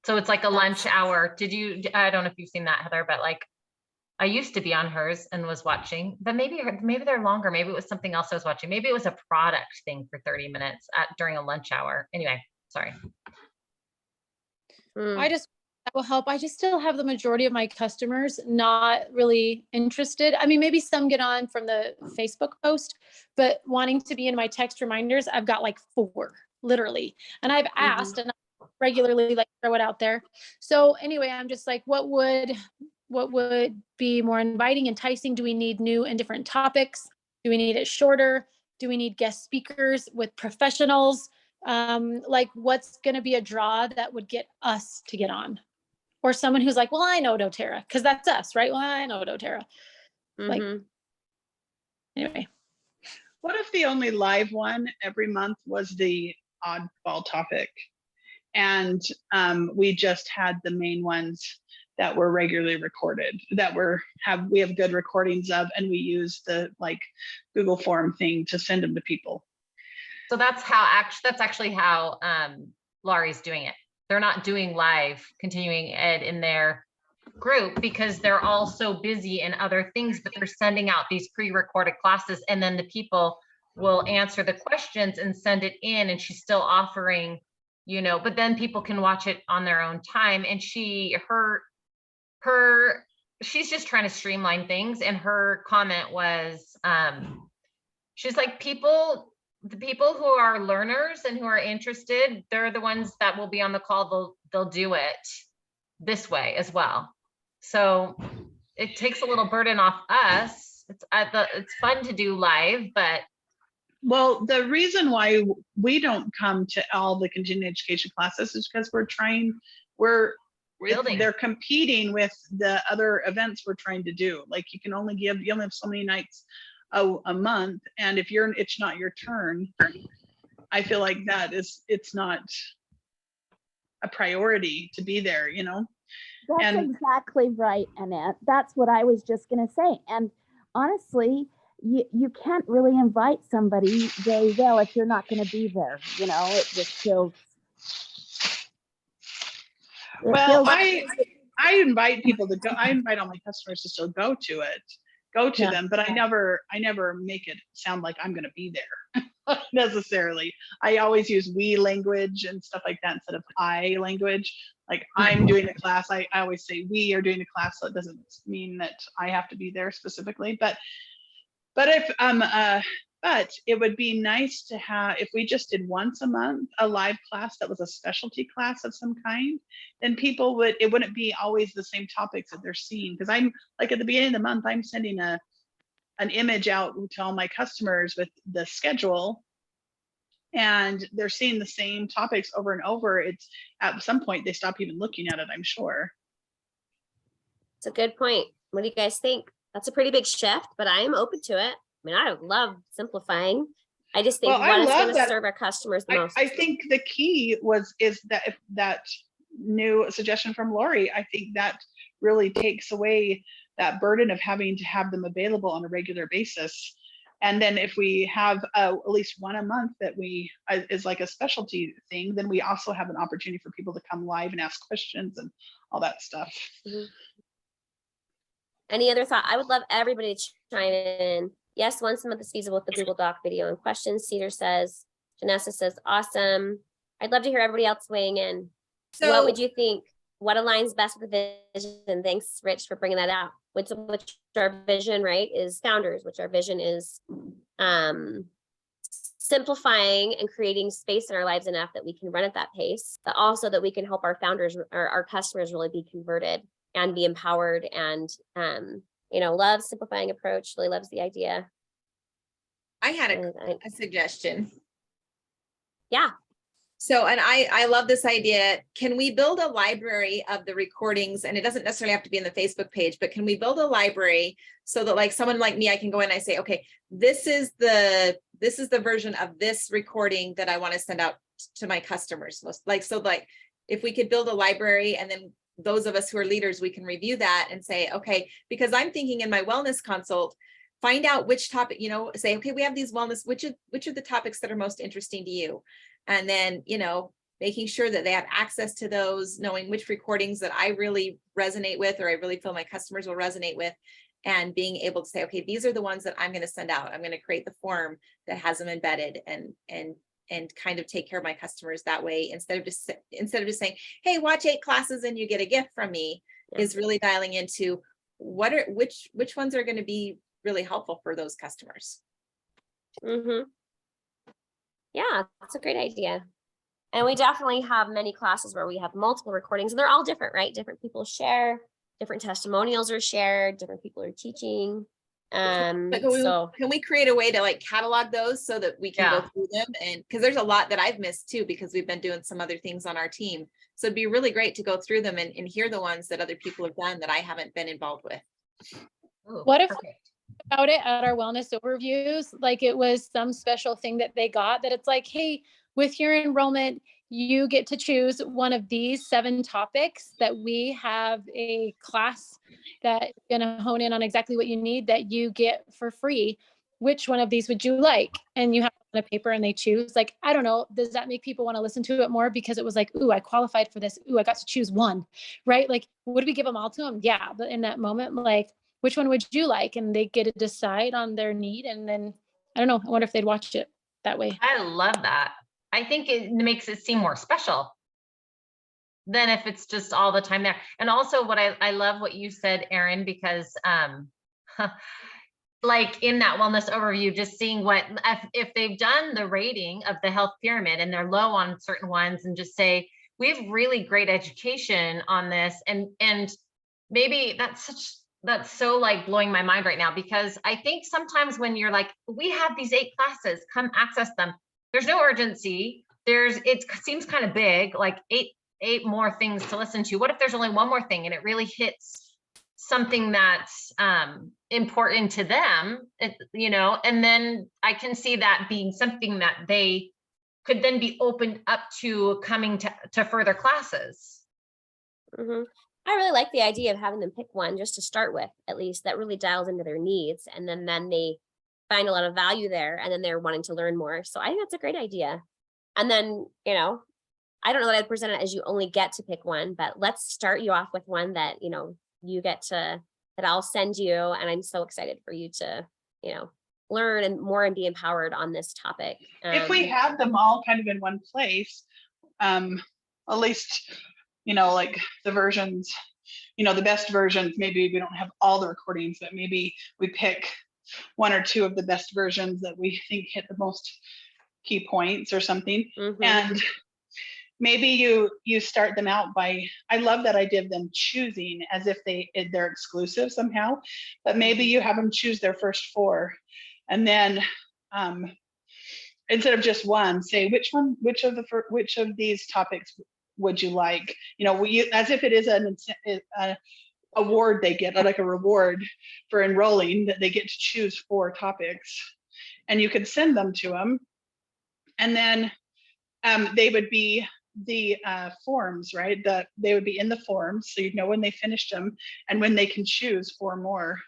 So it's like a lunch hour. I don't know if you've seen that, Heather, but like I used to be on hers and was watching, but maybe they're longer. Maybe it was something else I was watching. Maybe it was a product thing for 30 minutes during a lunch hour. Anyway, sorry. That will help. I just still have the majority of my customers not really interested. I mean, maybe some get on from the Facebook post, but wanting to be in my text reminders, I've got like 4 literally. And I've asked and I regularly like throw it out there. So anyway, I'm just like, what would be more inviting, enticing? Do we need new and different topics? Do we need it shorter? Do we need guest speakers with professionals? Like what's going to be a draw that would get us to get on? Or someone who's like, well, I know doTERRA, because that's us, right? Well, I know doTERRA. Like, anyway. What if the only live one every month was the oddball topic? And we just had the main ones that were regularly recorded, that we have good recordings of, and we use the like Google form thing to send them to people. So that's actually how Laurie's doing it. They're not doing live continuing ed in their group because they're all so busy in other things, but they're sending out these pre-recorded classes, and then the people will answer the questions and send it in, and she's still offering, you know, but then people can watch it on their own time. And she's just trying to streamline things. And her comment was, she's like, the people who are learners and who are interested, they're the ones that will be on the call. They'll do it this way as well. So it takes a little burden off us. It's fun to do live, but. Well, the reason why we don't come to all the continuing education classes is because they're competing with the other events we're trying to do. Like you only have so many nights a month, and if it's not your turn, I feel like it's not a priority to be there, you know. That's exactly right, Annette. That's what I was just gonna say. And honestly, you can't really invite somebody very well if you're not going to be there. You know, it just feels. Well, I invite people to go. I invite all my customers to still go to them, but I never make it sound like I'm going to be there necessarily. I always use we language and stuff like that instead of I language. Like I'm doing a class, I always say we are doing a class, so it doesn't mean that I have to be there specifically. But it would be nice to have, if we just did once a month, a live class that was a specialty class of some kind, then it wouldn't be always the same topics that they're seeing. Because I'm like at the beginning of the month, I'm sending an image out to all my customers with the schedule, and they're seeing the same topics over and over. It's at some point they stop even looking at it, I'm sure. It's a good point. What do you guys think? That's a pretty big shift, but I am open to it. I mean, I love simplifying. I just think what is going to serve our customers the most. I think the key is that if that new suggestion from Lori, I think that really takes away that burden of having to have them available on a regular basis. And then if we have at least one a month that is like a specialty thing, then we also have an opportunity for people to come live and ask questions and all that stuff. Mm-hmm. Any other thought? I would love everybody to chime in. Yes, once a month is feasible with the Google Doc video and questions. Cedar says, Janessa says, awesome. I'd love to hear everybody else weighing in. So what would you think? What aligns best with the vision? Thanks, Rich, for bringing that out. Which our vision, right, is founders, which our vision is simplifying and creating space in our lives enough that we can run at that pace, but also that we can help our founders or our customers really be converted and be empowered, and love simplifying approach, really loves the idea. I had a suggestion. Yeah. So, and I love this idea. Can we build a library of the recordings? And it doesn't necessarily have to be in the Facebook page, but can we build a library so that like someone like me, I can go in and I say, okay, this is the version of this recording that I want to send out to my customers. Like, so like if we could build a library, and then those of us who are leaders, we can review that and say, okay, because I'm thinking in my wellness consult, find out which topic, you know, say, okay, we have these wellness, which are the topics that are most interesting to you? And then, you know, making sure that they have access to those, knowing which recordings that I really resonate with, or I really feel my customers will resonate with, and being able to say, okay, these are the ones that I'm going to send out. I'm going to create the form that has them embedded, and kind of take care of my customers that way, instead of just saying, hey, watch 8 classes and you get a gift from me. Yeah. Is really dialing into which ones are going to be really helpful for those customers. Mm-hmm. Yeah, that's a great idea. And we definitely have many classes where we have multiple recordings, and they're all different, right? Different people share, different testimonials are shared, different people are teaching. Can we create a way to like catalog those so that we can go through them? And because there's a lot that I've missed too, because we've been doing some other things on our team. So it'd be really great to go through them and hear the ones that other people have done that I haven't been involved with. Ooh, what if about it at our wellness overviews, like it was some special thing that they got, that it's like, hey, with your enrollment, you get to choose one of these 7 topics that we have a class that is going to hone in on exactly what you need, that you get for free. Which one of these would you like? And you have a paper and they choose. Like, I don't know, does that make people want to listen to it more because it was like, ooh, I qualified for this. Ooh, I got to choose one, right? Like, would we give them all to them? Yeah. But in that moment, like, which one would you like? And they get to decide on their need. And then, I don't know, I wonder if they'd watch it that way. I love that. I think it makes it seem more special than if it's just all the time there. And also what I love what you said, Erin, because like in that wellness overview, just seeing what, if they've done the rating of the health pyramid and they're low on certain ones, and just say, we have really great education on this. And maybe that's so like blowing my mind right now, because I think sometimes when you're like, we have these 8 classes, come access them. There's no urgency. It seems kind of big, like eight more things to listen to. What if there's only one more thing and it really hits something that's important to them, you know, and then I can see that being something that they could then be opened up to coming to further classes. Mm-hmm. I really like the idea of having them pick one just to start with, at least, that really dials into their needs, and then they find a lot of value there, and then they're wanting to learn more. So I think that's a great idea. And then, you know, I don't know that I'd present it as you only get to pick one, but let's start you off with one that, you know, you get to, that I'll send you. And I'm so excited for you to, you know, learn and more and be empowered on this topic. If we have them all kind of in one place, at least, you know, like the versions, you know, the best versions, maybe we don't have all the recordings, but maybe we pick 1 or 2 of the best versions that we think hit the most key points or something. Mm-hmm. And maybe you start them out by, I love that idea of them choosing as if they're exclusive somehow, but maybe you have them choose their first 4, and then instead of just one, say which of these topics would you like? You know, as if it is an award they get, like a reward for enrolling, that they get to choose 4 topics, and you could send them to them, and then they would be the forms, right? That they would be in the forms, so you'd know when they finished them and when they can choose 4 more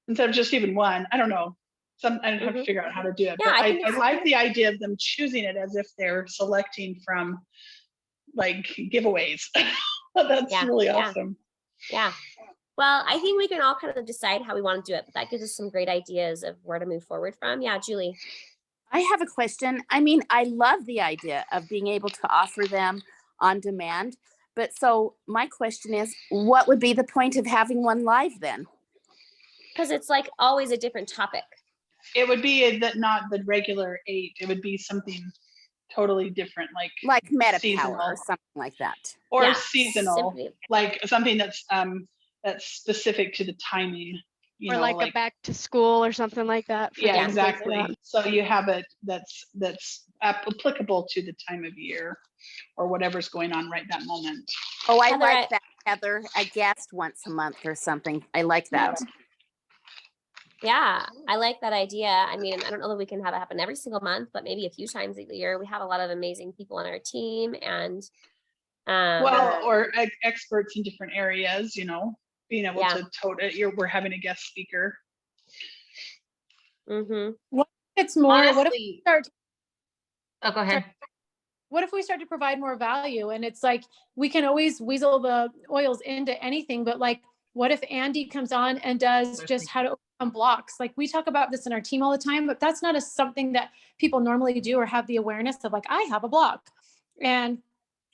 instead of just even one. I don't know. I'd have to figure out how to do it. Yeah, but I like the idea of them choosing it as if they're selecting from like giveaways. That's really awesome. Yeah. Well, I think we can all kind of decide how we want to do it, but that gives us some great ideas of where to move forward from. Yeah, Julie. I have a question. I mean, I love the idea of being able to offer them on demand, but so my question is, what would be the point of having one live then? Because it's like always a different topic. It would be not the regular 8. It would be something totally different, like MetaPower or something like that, or seasonal, like something that's specific to the timing. you Or know, like a back to school or something like that. For yeah, them, things like exactly. that. So you have it that's applicable to the time of year or whatever's going on right that moment. Oh, I Heather, like that, Heather. A guest once a month or something. I like that. Yeah, I like that idea. I mean, I don't know that we can have it happen every single month, but maybe a few times a year. We have a lot of amazing people on our team, and Well, or experts in different areas, you know, being able Yeah. to tote it. We're having a guest speaker. mm-hmm. What if it's more, what if Honestly, we start, oh, go ahead. what if we start to provide more value? And it's like, we can always weasel the oils into anything, but like, what if Andy comes on and does just how to overcome blocks? Like, we talk about this in our team all the time, but that's not something that people normally do or have the awareness of, like, I have a block. And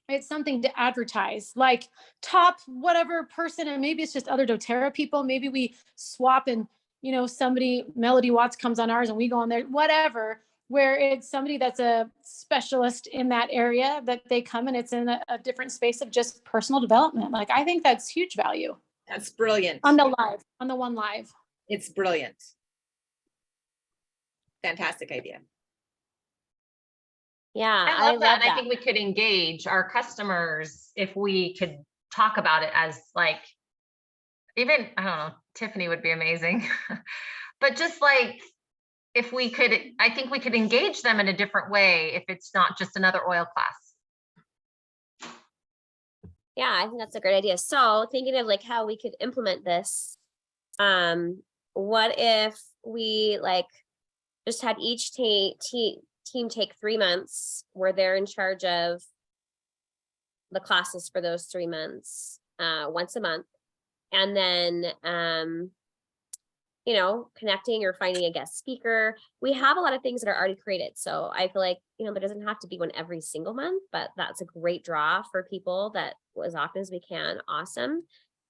it's something to advertise, like top whatever person, and maybe it's just other doTERRA people. Maybe we swap and, you know, somebody, Melody Watts comes on ours and we go on there, whatever, where it's somebody that's a specialist in that area that they come, and it's in a different space of just personal development. Like, I think that's huge value That's brilliant. on the one live. It's brilliant. Fantastic idea. Yeah, I love that. And I think we could engage our customers if we could talk about it as like, even, I don't know, Tiffany would be amazing. But just like, if we could, I think we could engage them in a different way if it's not just another oil class. Yeah, I think that's a great idea. So thinking of like how we could implement this, what if we like just had each team take 3 months where they're in charge of the classes for those 3 months, once a month, and then you know, connecting or finding a guest speaker. We have a lot of things that are already created, so I feel like, you know, there doesn't have to be one every single month, but that's a great draw for people, that as often as we can. Awesome.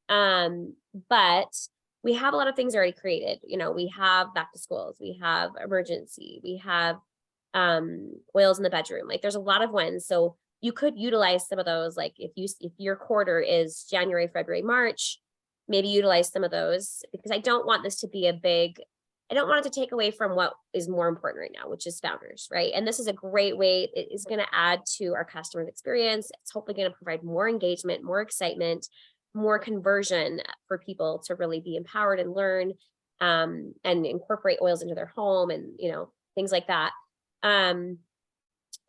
But we have a lot of things already created. You know, we have back to schools, we have emergency, we have oils in the bedroom. Like, there's a lot of ones, so you could utilize some of those. Like, if your quarter is January, February, March, maybe utilize some of those, because I don't want this to be I don't want it to take away from what is more important right now, which is founders, right? And this is a great way. It is going to add to our customer's experience. It's hopefully going to provide more engagement, more excitement, more conversion for people to really be empowered and learn, and incorporate oils into their home, and, you know, things like that.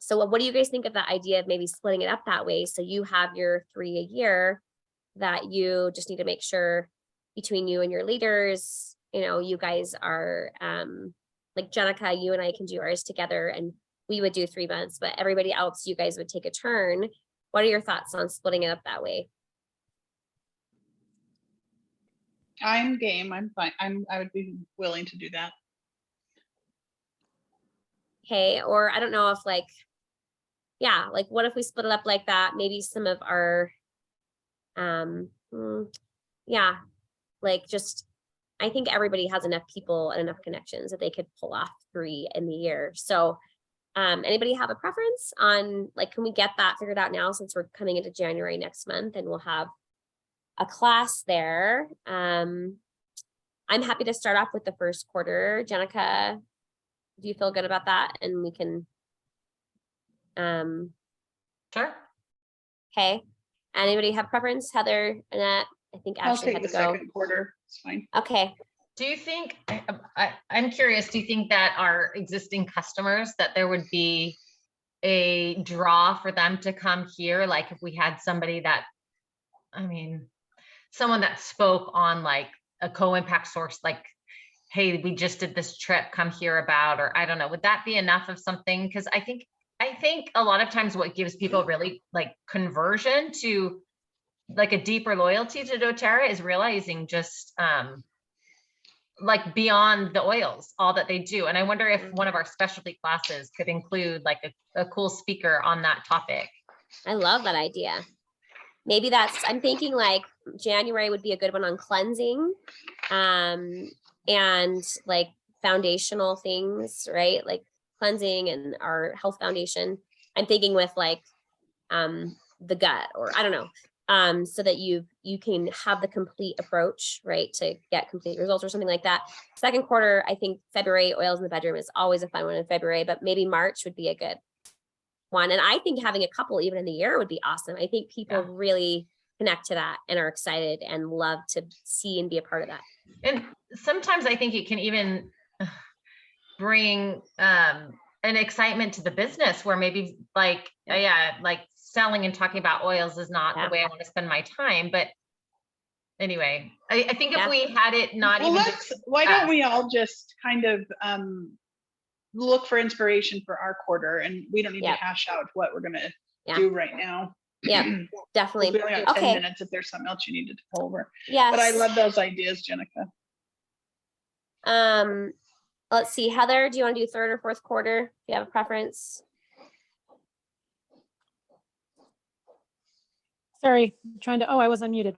So what do you guys think of the idea of maybe splitting it up that way? So you have your 3 a year that you just need to make sure between you and your leaders, you know, you guys are, like Jenica, you and I can do ours together, and we would do 3 months, but everybody else, you guys would take a turn. What are your thoughts on splitting it up that way? I'm game. I'm fine. I would be willing to do that. Okay, or I don't know if like, yeah, like what if we split it up like that? Maybe some of our, yeah, like just, I think everybody has enough people and enough connections that they could pull off 3 in the year. So anybody have a preference on, like, can we get that figured out now, since we're coming into January next month and we'll have a class there? I'm happy to start off with the first quarter. Jenica, do you feel good about that? And we can, Sure. okay. Anybody have preference? Heather, Annette, I think I'll Ashley take had the to go. second quarter. It's fine. Okay. Do you think, I'm curious, do you think that our existing customers, that there would be a draw for them to come here? Like, if we had somebody that, I mean, someone that spoke on like a co-impact source, like, hey, we just did this trip, come hear about, or I don't know, would that be enough of something? Because I think a lot of times what gives people really like conversion to like a deeper loyalty to doTERRA is realizing just like beyond the oils, all that they do. And I wonder if one of our specialty classes could include like a cool speaker on that topic. I love that idea. Maybe I'm thinking like January would be a good one on cleansing, and like foundational things, right? Like cleansing and our health foundation. I'm thinking with like, the gut, or I don't know. so that you can have the complete approach, right, to get complete results or something like that. Second quarter, I think February oils in the bedroom is always a fun one in February, but maybe March would be a good one. And I think having a couple even in the year would be awesome. I think people really connect to that and are excited and love to see and be a part of that. And sometimes I think it can even bring an excitement to the business where maybe like, like selling and talking about oils is not the way I want to spend my time. But anyway, I think if we had it not even why don't we all just kind of look for inspiration for our quarter, and we don't need to hash out what we're going to do right now. Yeah, definitely. We only have 10 minutes if there's something else you needed to go over. Yes. But I love those ideas, Jenica. Let's see, Heather, do you want to do third or fourth quarter? Do you have a preference? Sorry, I'm trying to, I was unmuted.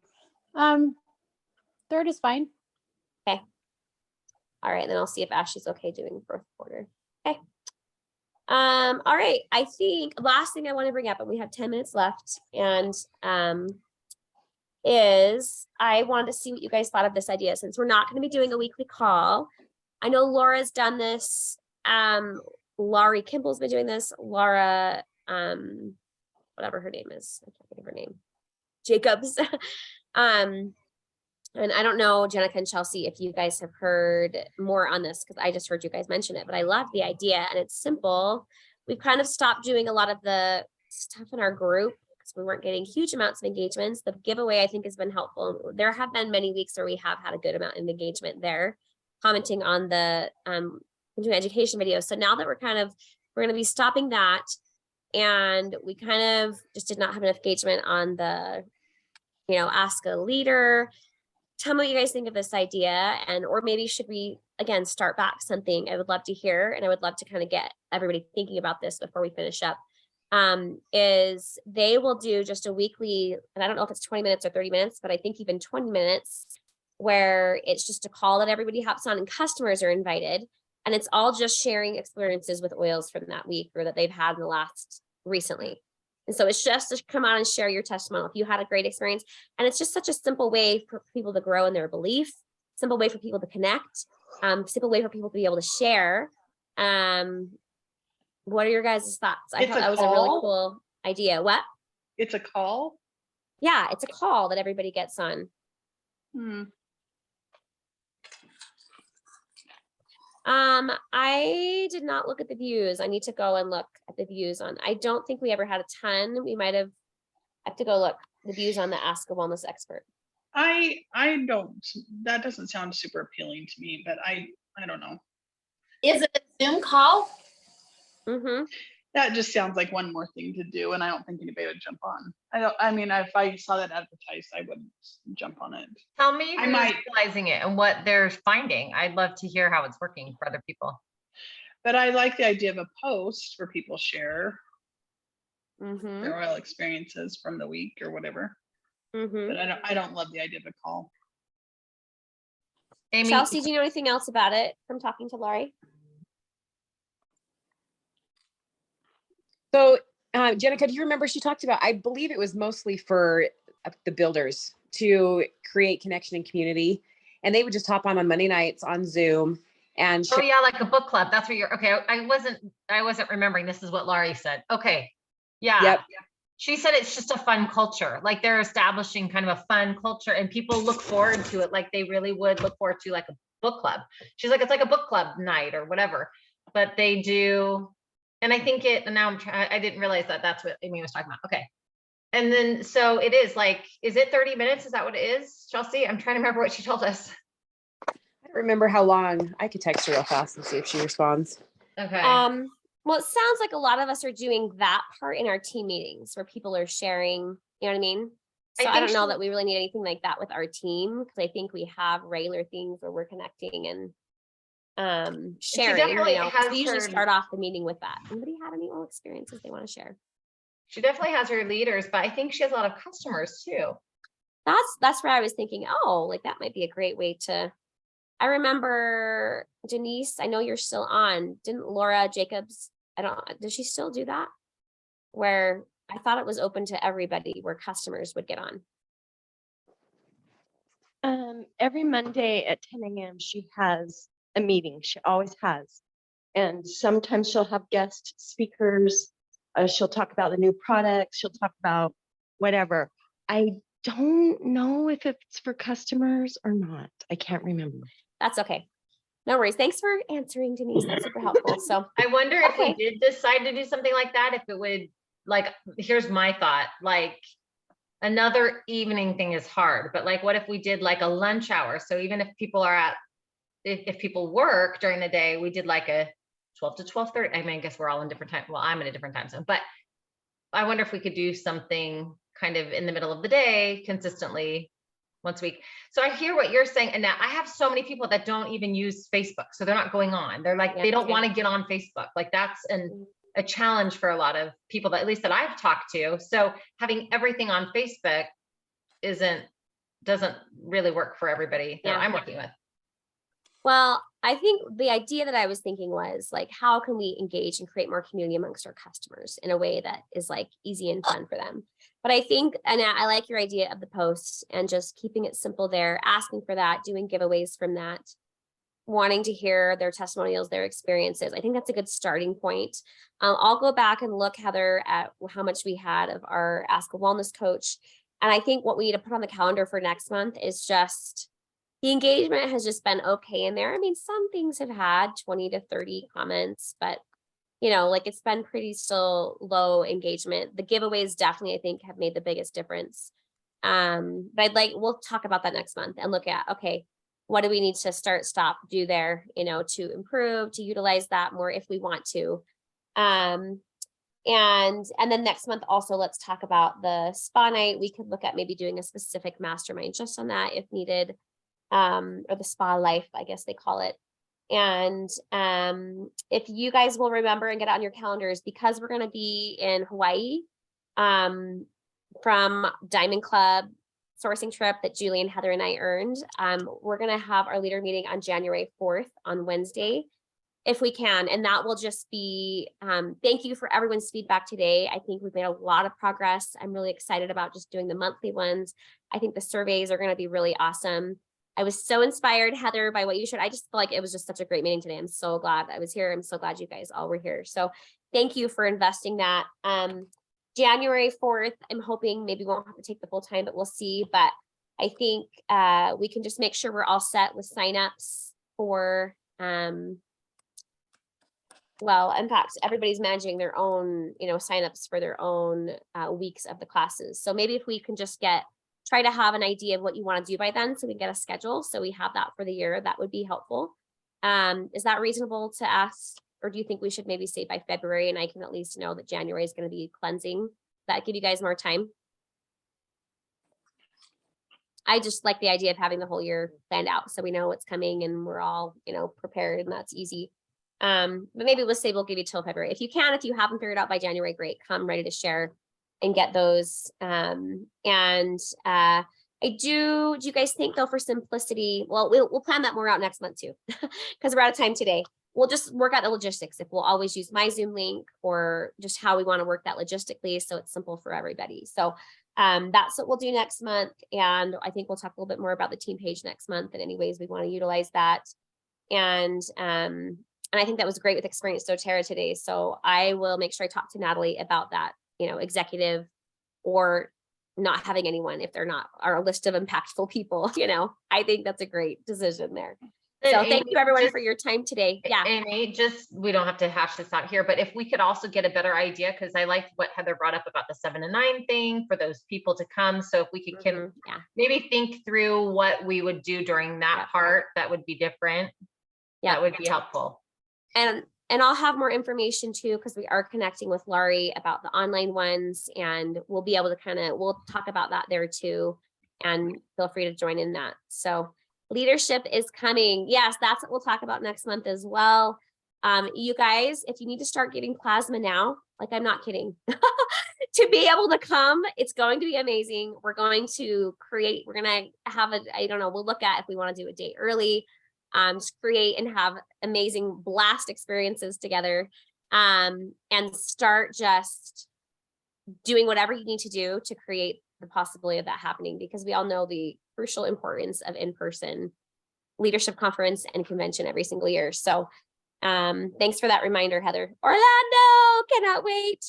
Third is fine. Okay. All right, then I'll see if Ashley's okay doing fourth quarter. Okay. All right, I think last thing I want to bring up, and we have 10 minutes left, and is I wanted to see what you guys thought of this idea, since we're not going to be doing a weekly call. I know Laura's done this. Laurie Kimball's been doing this. Laura, whatever her name is, I can't think of her name. Jacobs. And I don't know, Jenica and Chelsea, if you guys have heard more on this, because I just heard you guys mention it, but I love the idea and it's simple. We've kind of stopped doing a lot of the stuff in our group because we weren't getting huge amounts of engagements. The giveaway, I think, has been helpful. There have been many weeks where we have had a good amount of engagement there, commenting on the continuing education videos. So now that we're going to be stopping that, and we kind of just did not have enough engagement on the, ask a leader. Tell me what you guys think of this idea, and or maybe should we again start back something? I would love to hear, and I would love to kind of get everybody thinking about this before we finish up. Is they will do just a weekly, and I don't know if it's 20 minutes or 30 minutes, but I think even 20 minutes, where it's just a call that everybody hops on and customers are invited, and it's all just sharing experiences with oils from that week or that they've had in the last recently. And so it's just to come on and share your testimonial if you had a great experience. And it's just such a simple way for people to grow in their belief, simple way for people to connect, simple way for people to be able to share. What are your guys' thoughts? I thought that was a really cool idea. What? It's a call? Yeah, it's a call that everybody gets on. I did not look at the views. I need to go and look at the views on. I don't think we ever had a ton. We might have to go look the views on the Ask a Wellness Expert. I don't. That doesn't sound super appealing to me, but I don't know. Is it a Zoom call? Mm-hmm. That just sounds like one more thing to do, and I don't think anybody would jump on. I mean, if I saw that advertised, I wouldn't jump on it. Tell me who's utilizing it and what they're finding. I'd love to hear how it's working for other people. But I like the idea of a post where people share their oil experiences from the week or whatever. But I don't love the idea of a call. Amy, Chelsea, do you know anything else about it from talking to Laurie? So, Jenica, do you remember she talked about, I believe it was mostly for the builders to create connection and community. And they would just hop on Monday nights on Zoom and oh yeah, like a book club. That's where you're okay. I wasn't remembering. This is what Laurie said. Okay. Yeah. Yep. She said it's just a fun culture. Like they're establishing kind of a fun culture and people look forward to it. Like they really would look forward to like a book club. She's like, it's like a book club night or whatever, but they do. And I think and now I didn't realize that that's what Amy was talking about. Okay. And then, so it is like, is it 30 minutes? Is that what it is, Chelsea? I'm trying to remember what she told us. I don't remember how long. I could text her real fast and see if she responds. Okay. Well, it sounds like a lot of us are doing that part in our team meetings where people are sharing, you know what I mean? So I don't know that we really need anything like that with our team, because I think we have regular things where we're connecting and sharing. We usually start off the meeting with that. Anybody have any old experiences they want to share? She definitely has her leaders, but I think she has a lot of customers too. That's where I was thinking, oh, like that might be a great way to. I remember Denise, I know you're still on. Didn't Laura Jacobs, does she still do that? Where I thought it was open to everybody where customers would get on. Every Monday at 10 a.m. she has a meeting. She always has. And sometimes she'll have guest speakers. She'll talk about the new products. She'll talk about whatever. I don't know if it's for customers or not. I can't remember. That's okay. No worries. Thanks for answering, Denise. That's super helpful. So I wonder if okay. we did decide to do something like that, if it would, like, here's my thought, like another evening thing is hard, but like, what if we did like a lunch hour? So even if people are at, if people work during the day, we did like a 12 to 12:30. I mean, I guess we're all in different time. Well, I'm in a different time zone, but I wonder if we could do something kind of in the middle of the day consistently once a week. So I hear what you're saying. And now I have so many people that don't even use Facebook. So they're not going on. They're like, they don't want to get on Facebook. Like that's a challenge for a lot of people that, at least that I've talked to. So having everything on Facebook doesn't really work for everybody that I'm working with. Well, I think the idea that I was thinking was like, how can we engage and create more community amongst our customers in a way that is like easy and fun for them? But I think, and I like your idea of the posts and just keeping it simple there, asking for that, doing giveaways from that, wanting to hear their testimonials, their experiences. I think that's a good starting point. I'll go back and look, Heather, at how much we had of our Ask a Wellness Coach. And I think what we need to put on the calendar for next month is just, the engagement has just been okay in there. I mean, some things have had 20 to 30 comments, but you know, like it's been pretty still low engagement. The giveaways definitely, I think, have made the biggest difference. But we'll talk about that next month and look at, okay, what do we need to do there, you know, to improve, to utilize that more if we want to. And then next month also, let's talk about the spa night. We could look at maybe doing a specific mastermind just on that if needed. Or the spa life, I guess they call it. And if you guys will remember and get it on your calendars, because we're going to be in Hawaii from Diamond Club sourcing trip that Julie and Heather and I earned, we're going to have our leader meeting on January 4th on Wednesday, if we can. And that will just be, thank you for everyone's feedback today. I think we've made a lot of progress. I'm really excited about just doing the monthly ones. I think the surveys are going to be really awesome. I was so inspired, Heather, by what you shared. I just feel like it was just such a great meeting today. I'm so glad I was here. I'm so glad you guys all were here. So thank you for investing that. January 4th, I'm hoping maybe we won't have to take the full time, but we'll see. But I think we can just make sure we're all set with signups for, well, in fact, everybody's managing their own, you know, signups for their own weeks of the classes. So maybe if we can just try to have an idea of what you want to do by then so we can get a schedule. So we have that for the year. That would be helpful. Is that reasonable to ask? Or do you think we should maybe say by February and I can at least know that January is going to be cleansing? That give you guys more time? I just like the idea of having the whole year planned out so we know what's coming and we're all, you know, prepared, and that's easy. But maybe we'll say we'll give you till February. If you haven't figured out by January, great, come ready to share and get those. Do you guys think though, for simplicity, well, we'll plan that more out next month too, because we're out of time today. We'll just work out the logistics. If we'll always use my Zoom link or just how we want to work that logistically. So it's simple for everybody. So that's what we'll do next month. And I think we'll talk a little bit more about the team page next month and any ways we want to utilize that. And I think that was great with Experience doTERRA today. So I will make sure I talk to Natalie about that, you know, executive or not having anyone if they're not our list of impactful people, you know. I think that's a great decision there. So thank you everyone for your time today. Yeah. Amy, we don't have to hash this out here, but if we could also get a better idea, because I liked what Heather brought up about the 7 to 9 thing for those people to come. So if we could maybe think through what we would do during that part, that would be different. That would be helpful. And I'll have more information too, because we are connecting with Laurie about the online ones, and we'll be able to we'll talk about that there too. And feel free to join in that. So leadership is coming. Yes, that's what we'll talk about next month as well. You guys, if you need to start getting plasma now, like I'm not kidding, to be able to come, it's going to be amazing. We're going to have I don't know, we'll look at if we want to do a day early. Create and have amazing blast experiences together, and start just doing whatever you need to do to create the possibility of that happening, because we all know the crucial importance of in-person leadership conference and convention every single year. So thanks for that reminder, Heather. Orlando, cannot wait.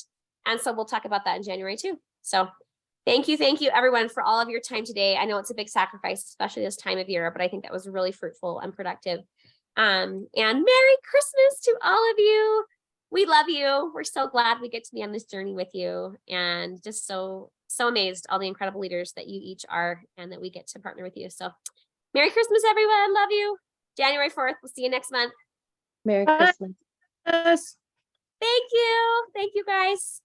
And so we'll talk about that in January too. So thank you everyone for all of your time today. I know it's a big sacrifice, especially this time of year, but I think that was really fruitful and productive. And Merry Christmas to all of you. We love you. We're so glad we get to be on this journey with you, and just so amazed all the incredible leaders that you each are and that we get to partner with you. So Merry Christmas, everyone. Love you. January 4th. We'll see you next month. Merry Christmas. Thank you. Thank you, guys.